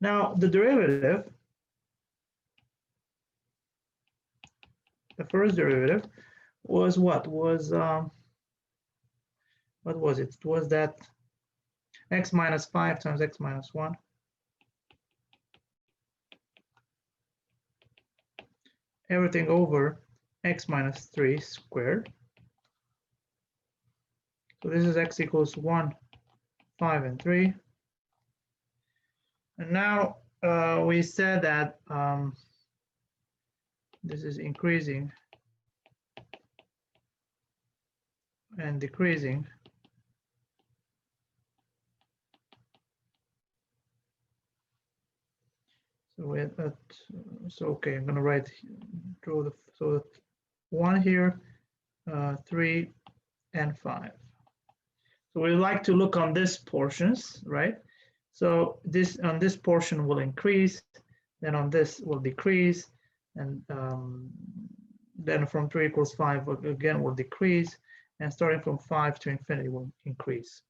Now, the derivative, the first derivative was what? Was what was it? It was that x minus 5 times x minus 1 everything over x minus 3 squared. So this is x equals 1, 5, and 3. And now we said that this is increasing and decreasing. So we had that. So okay, I'm gonna draw the so 1 here, 3, and 5. So we like to look on this portions, right? So this on this portion will increase, then on this will decrease, and then from 3 equals 5 again will decrease, and starting from 5 to infinity will increase.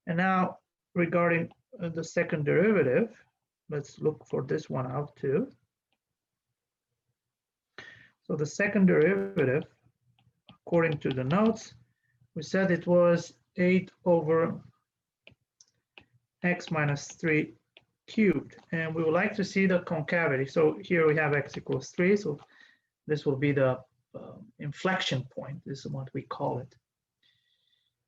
And now regarding the second derivative, let's look for this one out too. So the second derivative, according to the notes, we said it was 8 over x minus 3 cubed, and we would like to see the concavity. So here we have x equals 3, so this will be the inflection point. This is what we call it.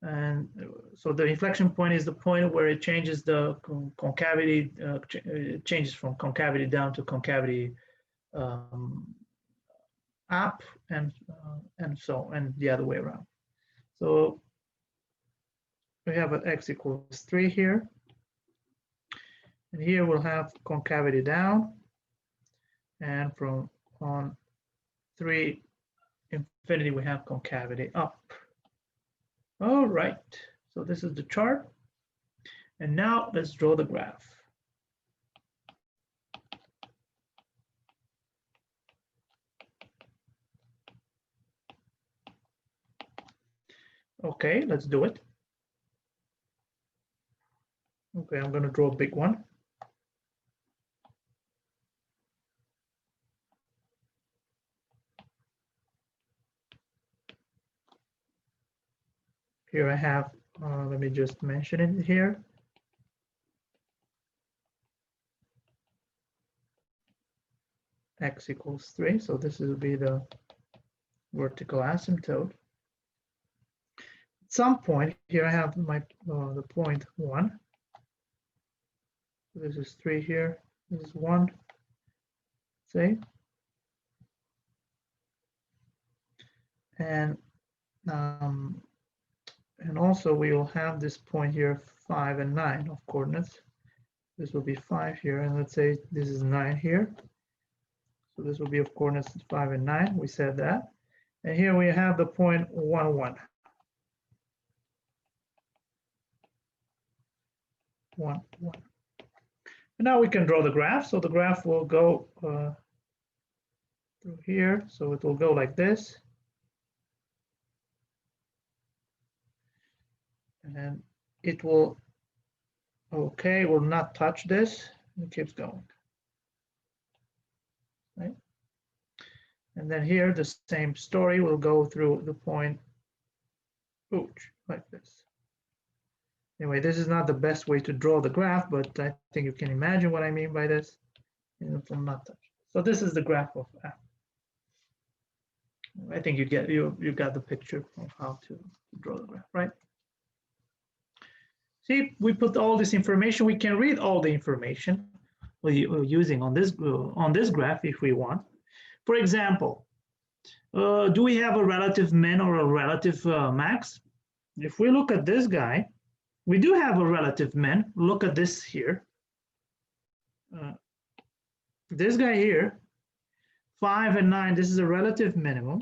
And so the inflection point is the point where it changes the concavity, it changes from concavity down to concavity up, and the other way around. So we have an x equals 3 here. And here we'll have concavity down, and from on 3 infinity we have concavity up. All right, so this is the chart. And now let's draw the graph. Okay, let's do it. Okay, I'm going to draw a big one. Here I have, let me just mention it here. X equals 3, so this will be the vertical asymptote. At some point here I have my the point 1. This is 3 here. This is 1. Say, and also we will have this point here 5 and 9 of coordinates. This will be 5 here, and let's say this is 9 here. So this will be of coordinates 5 and 9. We said that. And here we have the point 1, 1. 1, 1. And now we can draw the graph. So the graph will go through here. So it will go like this. And it will, okay, will not touch this. It keeps going. Right? And then here, the same story will go through the point, ooch, like this. Anyway, this is not the best way to draw the graph, but I think you can imagine what I mean by this. And it will not touch. So this is the graph of F. I think you got the picture of how to draw the graph, right? See, we put all this information. We can read all the information we're using on this graph if we want. For example, do we have a relative min or a relative max? If we look at this guy, we do have a relative min. Look at this here. This guy here, 5 and 9, this is a relative minimum.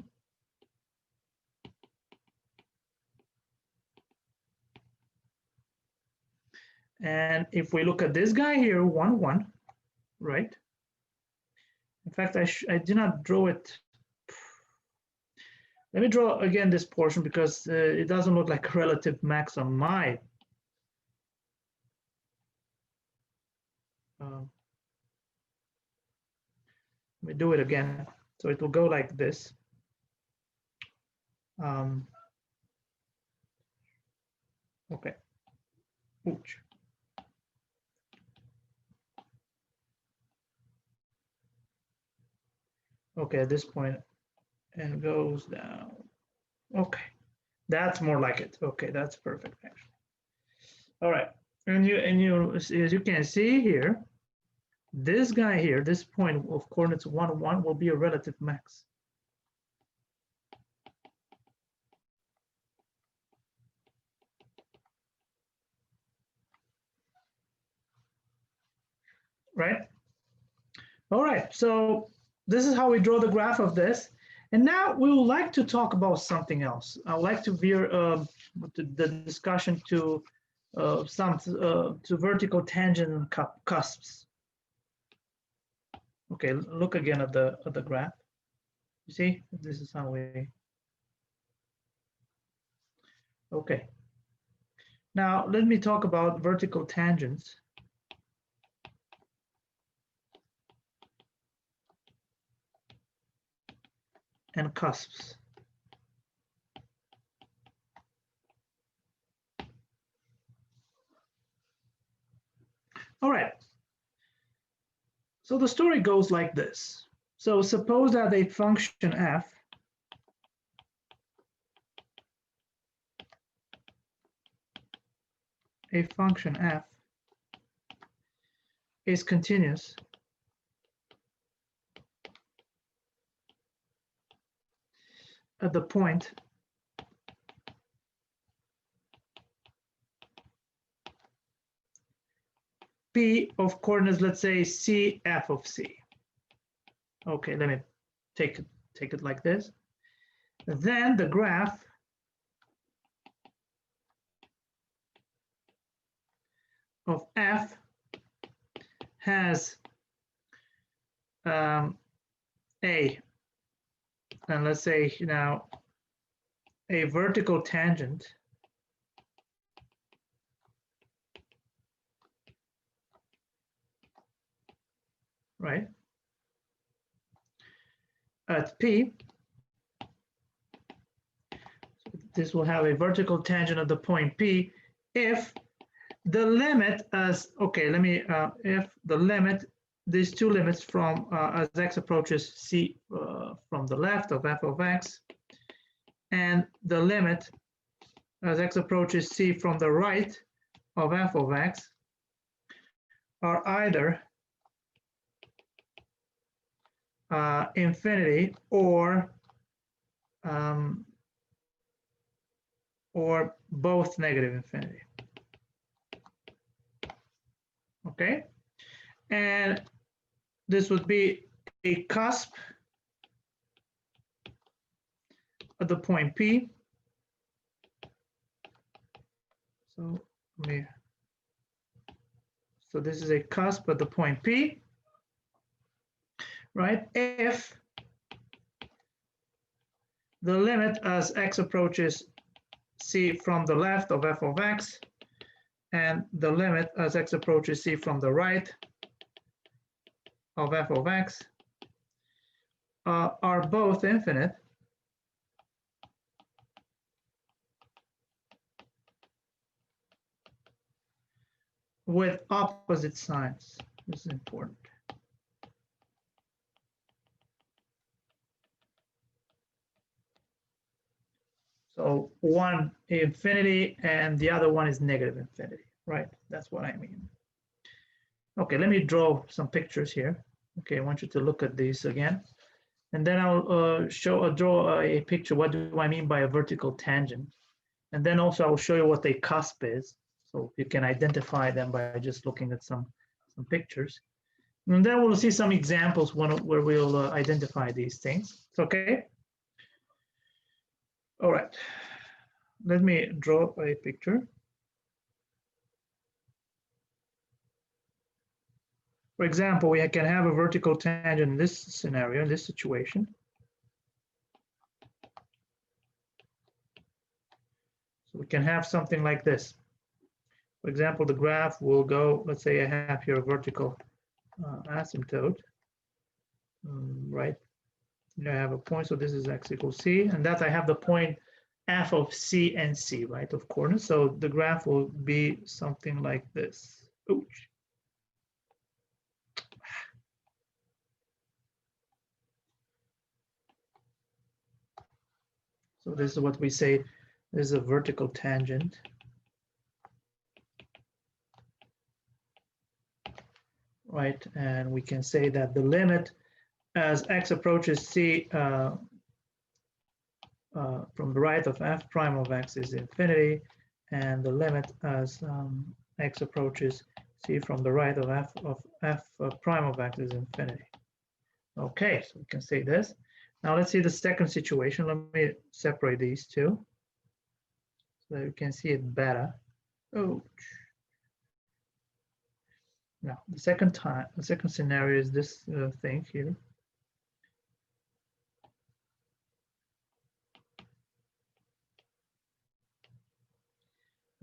And if we look at this guy here, 1, 1, right? In fact, I did not draw it. Let me draw again this portion because it doesn't look like a relative max on my. Let me do it again. So it will go like this. Okay. Ooch. Okay, at this point, and it goes down. Okay, that's more like it. Okay, that's perfect actually. All right, and you as you can see here, this guy here, this point of coordinates 1, 1 will be a relative max. Right? All right, so this is how we draw the graph of this. And now we would like to talk about something else. I would like to veer the discussion to vertical tangent and cusps. Okay, look again at the graph. You see, this is how we. Okay. Now let me talk about vertical tangents. And cusps. All right. So the story goes like this. So suppose that a function f a function f is continuous at the point P of coordinates, let's say C f of C. Okay, let me take it like this. Then the graph of f has a, and let's say now a vertical tangent right at P. This will have a vertical tangent at the point P if the limit as, okay, let me, if the limit, these two limits from as x approaches C from the left of f of x, and the limit as x approaches C from the right of f of x are either infinity or both negative infinity. Okay, and this would be a cusp at the point P. So this is a cusp at the point P, right? If the limit as x approaches C from the left of f of x and the limit as x approaches C from the right of f of x are both infinite, with opposite signs. This is important. So one infinity and the other one is negative infinity, right? That's what I mean. Okay, let me draw some pictures here. Okay, I want you to look at these again. And then I'll draw a picture. What do I mean by a vertical tangent? And then also I'll show you what a cusp is. So you can identify them by just looking at some pictures. And then we'll see some examples where we'll identify these things. It's okay? All right, let me draw a picture. For example, we can have a vertical tangent in this scenario, in this situation. So we can have something like this. For example, the graph will go, let's say I have here a vertical asymptote, right? I have a point, so this is x equals c, and that I have the point f of c and c, right, of coordinates. So the graph will be something like this. Ouch. So this is what we say, this is a vertical tangent. Right, and we can say that the limit as x approaches c from the right of f prime of x is infinity, and the limit as x approaches c from the right of f prime of x is infinity. Okay, so we can say this. Now let's see the second situation. Let me separate these two so that you can see it better. Oh. Now the second scenario is this thing here.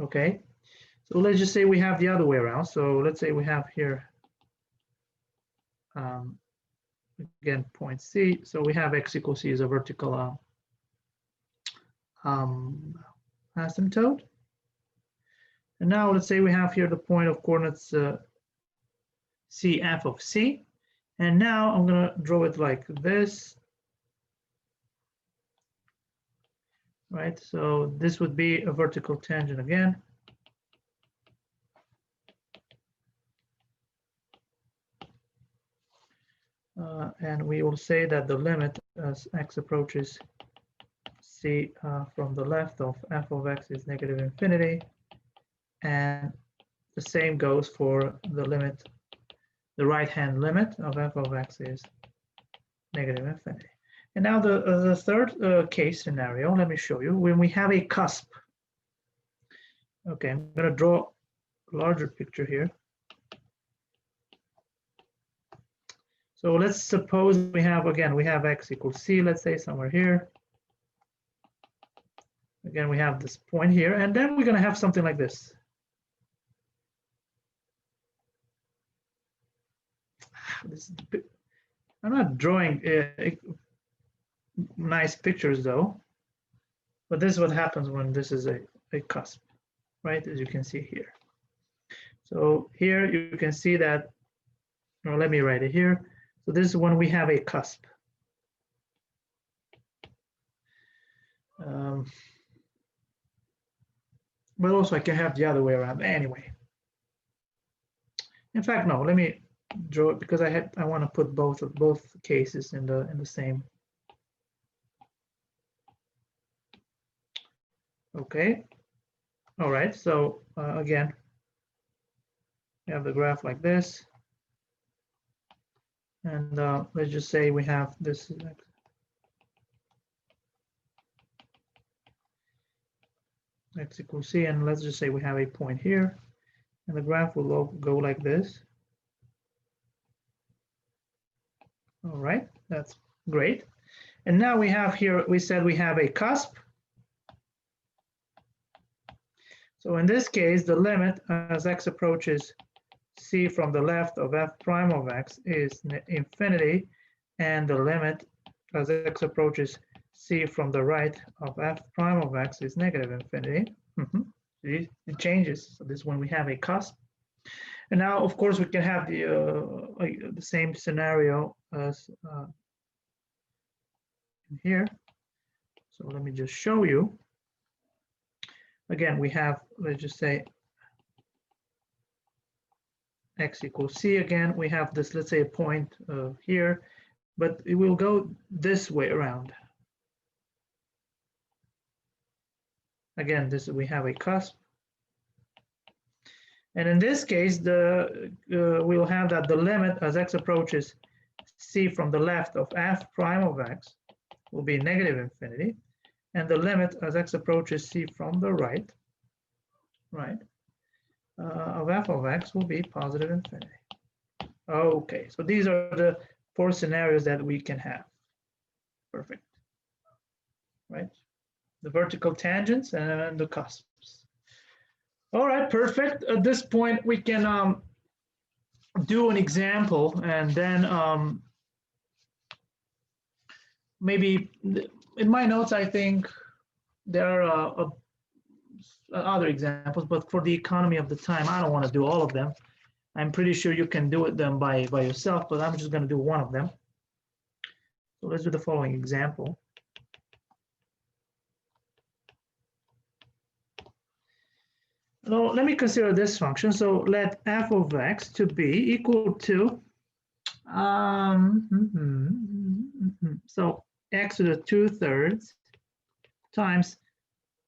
Okay, so let's just say we have the other way around. So let's say we have here again point C. So we have x equals c as a vertical asymptote. And now let's say we have here the point of coordinates c f of c. And now I'm going to draw it like this. Right, so this would be a vertical tangent again. and we will say that the limit as x approaches c from the left of f of x is negative infinity, and the same goes for the limit, the right-hand limit of f of x is negative infinity. And now the third case scenario, let me show you, when we have a cusp. Okay, I'm going to draw a larger picture here. So let's suppose we have, again, we have x equals c, let's say somewhere here. Again, we have this point here, and then we're going to have something like this. I'm not drawing nice pictures though, but this is what happens when this is a cusp, right? As you can see here. So here you can see that, or let me write it here. So this is when we have a cusp. But also I can have the other way around anyway. In fact, no, let me draw it because I want to put both cases in the same. Okay. All right. So again, we have the graph like this, and let's just say we have this x equals c, and let's just say we have a point here, and the graph will go like this. All right, that's great. And now we have here, we said we have a cusp. So in this case, the limit as x approaches c from the left of f prime of x is infinity, and the limit as x approaches c from the right of f prime of x is negative infinity. It changes. So this is when we have a cusp. And now, of course, we can have the same scenario as here. So let me just show you. Again, we have, let's just say, x equals c. Again, we have this, let's say, a point here, but it will go this way around. Again, we have a cusp. And in this case, we'll have that the limit as x approaches c from the left of f prime of x will be negative infinity, and the limit as x approaches c from the right, of f of x will be positive infinity. Okay, so these are the 4 scenarios that we can have. Perfect, right? The vertical tangents and the cusps. All right, perfect. At this point, we can do an example, and then maybe in my notes, I think there are other examples, but for the economy of the time, I don't want to do all of them. I'm pretty sure you can do them by yourself, but I'm just going to do one of them. So let's do the following example. So let me consider this function. So let f of x to be equal to, so x to the 2/3 times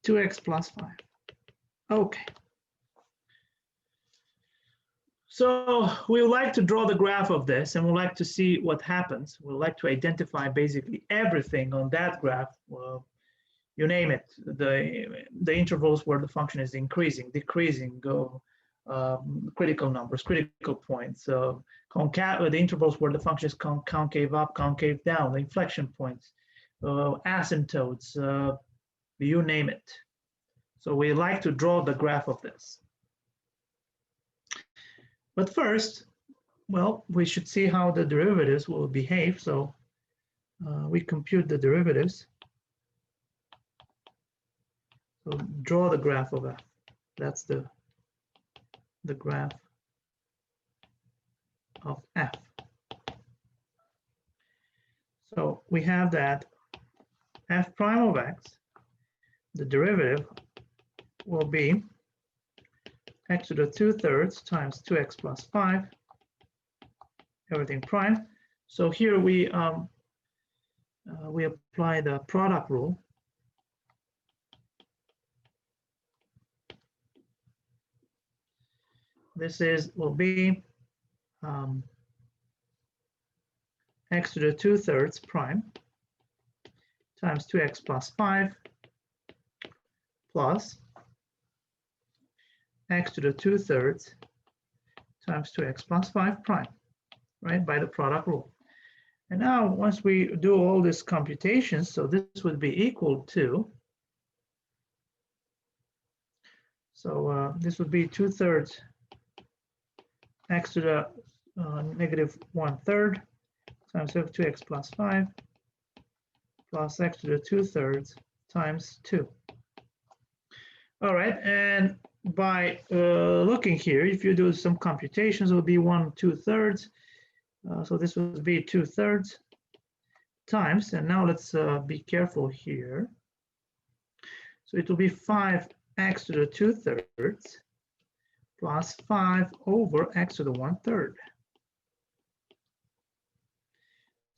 2x plus 5. Okay. So we would like to draw the graph of this, and we'd like to see what happens. We'd like to identify basically everything on that graph. Well, you name it, the intervals where the function is increasing, decreasing, critical numbers, critical points, the intervals where the function is concave up, concave down, the inflection points, asymptotes, you name it. So we like to draw the graph of this. But first, well, we should see how the derivatives will behave. So we compute the derivatives. So draw the graph of f. That's the graph of f. So we have that f prime of x, the derivative will be x to the 2/3 times 2x plus 5, everything prime. So here we apply the product rule. This will be x to the 2/3 prime times 2x plus 5 plus x to the 2/3 times 2x plus 5 prime, right, by the product rule. And now once we do all these computations, so this would be equal to, so this would be 2/3 x to the negative 1/3 times 2x plus 5 plus x to the 2/3 times 2. All right, and by looking here, if you do some computations, it will be 1/2/3. So this would be 2/3 times, and now let's be careful here. So it will be 5x to the 2/3 plus 5 over x to the 1/3.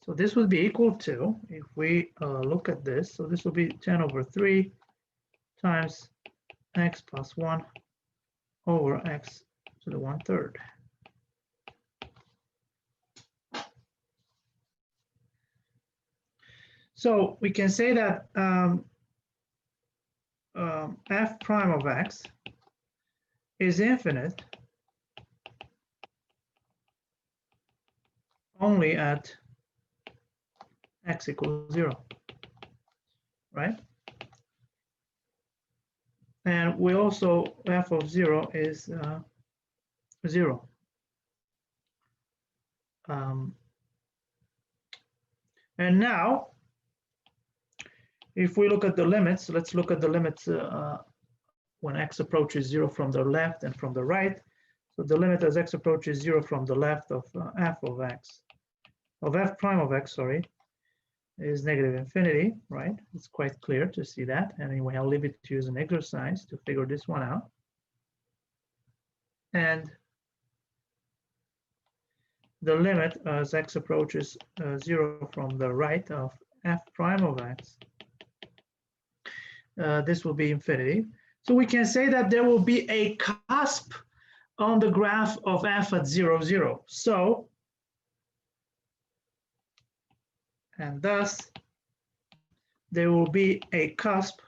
So this would be equal to, if we look at this, so this will be 10/3 times x plus 1 over x to the 1/3. So we can say that f prime of x is infinite only at x equals 0, right? And we also, f of 0 is 0. And now, if we look at the limits, let's look at the limits when x approaches 0 from the left and from the right. So the limit as x approaches 0 from the left of f of x, of f prime of x, sorry, is negative infinity, right? It's quite clear to see that. And anyway, I'll leave it to use an exercise to figure this one out. And the limit as x approaches 0 from the right of f prime of x, this will be infinity. So we can say that there will be a cusp on the graph of f at 0, 0. So, and thus, there will be a cusp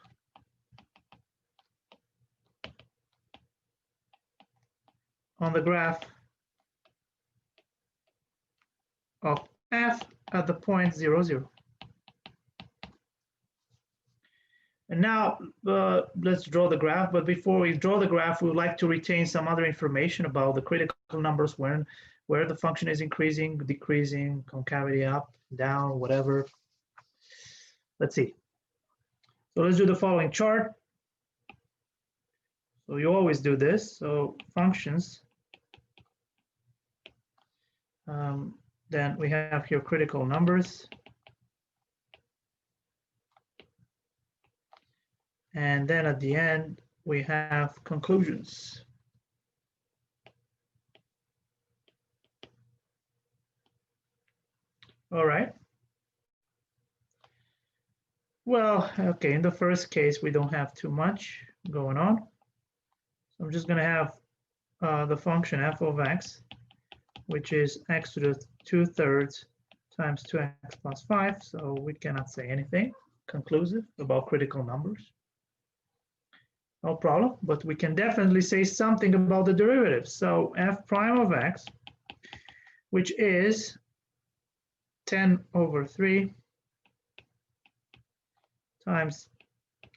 on the graph of f at the point 0, 0. And now let's draw the graph. But before we draw the graph, we would like to retain some other information about the critical numbers, where the function is increasing, decreasing, concavity up, down, whatever. Let's see. So let's do the following chart. So you always do this. So functions. Then we have here critical numbers. And then at the end, we have conclusions. All right. Well, okay, in the first case, we don't have too much going on. So I'm just going to have the function f of x, which is x to the 2/3 times 2x plus 5. So we cannot say anything conclusive about critical numbers. No problem, but we can definitely say something about the derivative. So f prime of x, which is 10/3 times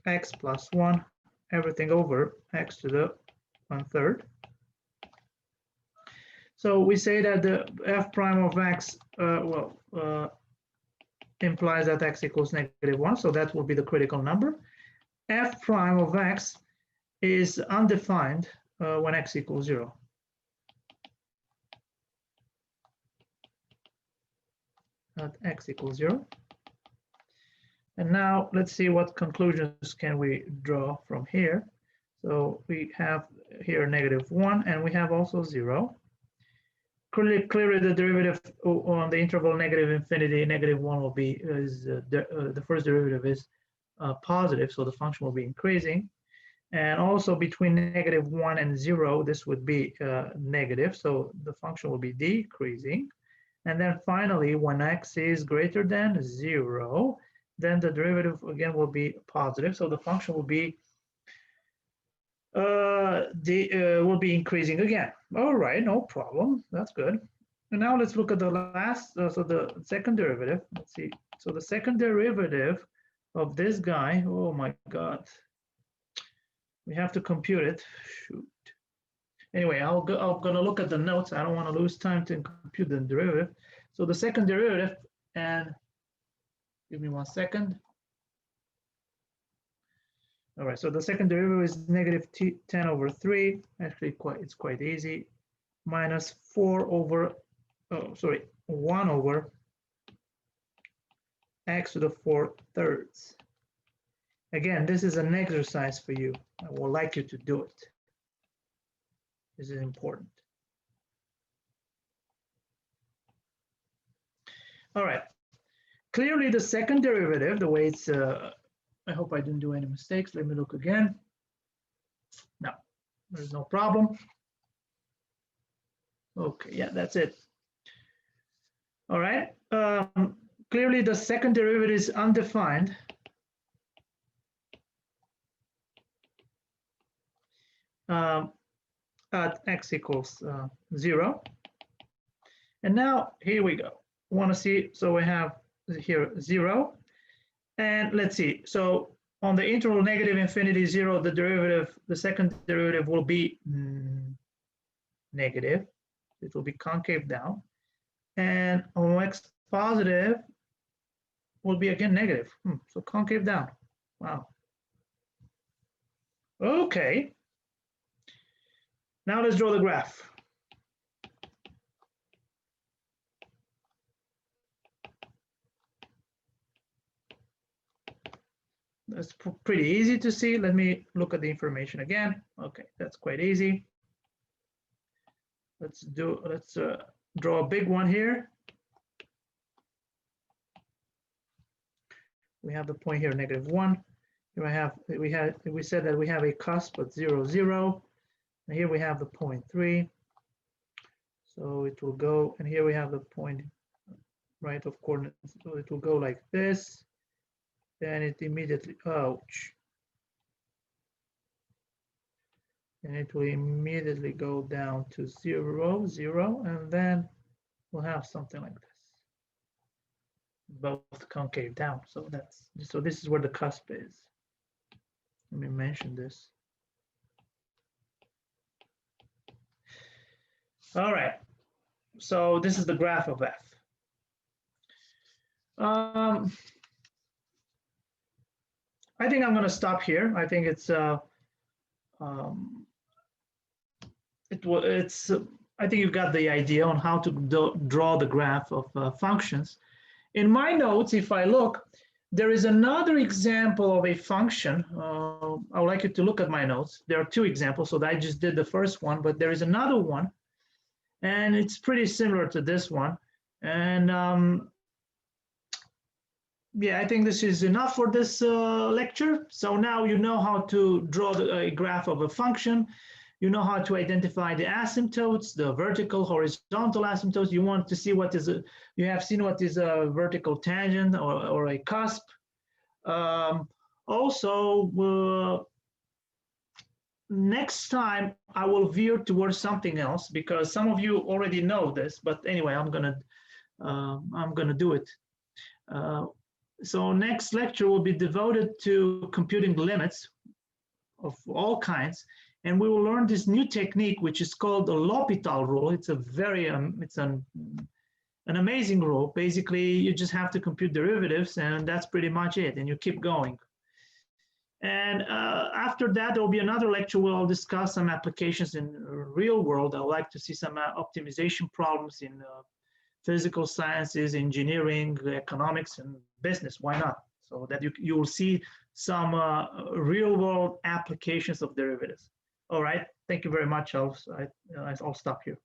x plus 1, everything over x to the 1/3. So we say that the f prime of x implies that x equals -1, so that will be the critical number. F prime of x is undefined when x equals 0. At x equals 0. And now let's see what conclusions can we draw from here. So we have here -1, and we have also 0. clearly the derivative on the interval negative infinity, -1 will be, the first derivative is positive, so the function will be increasing. And also between -1 and 0, this would be negative, so the function will be decreasing. And then finally, when x is greater than 0, then the derivative again will be positive, so the function will be increasing again. All right, no problem. That's good. And now let's look at the last, so the second derivative. Let's see. So the second derivative of this guy, oh my God. We have to compute it. Shoot. Anyway, I'm going to look at the notes. I don't want to lose time to compute the derivative. So the second derivative, and give me 1 second. All right, so the second derivative is -10/3. Actually, it's quite easy. Minus 1 over x to the 4/3. Again, this is an exercise for you. I would like you to do it. This is important. All right. Clearly, the second derivative, the way it's, I hope I didn't do any mistakes. Let me look again. No, there's no problem. Okay, yeah, that's it. All right. Clearly, the second derivative is undefined. At x equals 0. And now here we go. Want to see, so we have here 0. And let's see, so on the interval -infinity 0, the derivative, the second derivative will be negative. It will be concave down. And on x positive will be again negative. So concave down. Wow. Okay. Now let's draw the graph. That's pretty easy to see. Let me look at the information again. Okay, that's quite easy. Let's draw a big one here. We have the point here, -1. Here we said that we have a cusp at 0, 0. And here we have the point 3. So it will go, and here we have the point right of coordinates. So it will go like this. Then it immediately, ouch. And it will immediately go down to 0, 0, and then we'll have something like this. Both concave down. So this is where the cusp is. Let me mention this. All right, so this is the graph of F. I think I'm going to stop here. I think it's I think you've got the idea on how to draw the graph of functions. In my notes, if I look, there is another example of a function. I would like you to look at my notes. There are 2 examples, so I just did the first one, but there is another one. And it's pretty similar to this one. And yeah, I think this is enough for this lecture. So now you know how to draw a graph of a function. You know how to identify the asymptotes, the vertical, horizontal asymptotes. You want to see what is you have seen what is a vertical tangent or a cusp. Also, next time I will veer towards something else because some of you already know this, but anyway, I'm gonna do it. So next lecture will be devoted to computing limits of all kinds, and we will learn this new technique which is called the L'Hopital rule. It's a very it's an amazing rule. Basically, you just have to compute derivatives, and that's pretty much it, and you keep going. And after that, there will be another lecture where I'll discuss some applications in real world. I'd like to see some optimization problems in physical sciences, engineering, economics, and business. Why not? So that you will see some real world applications of derivatives. All right. Thank you very much. I'll stop here.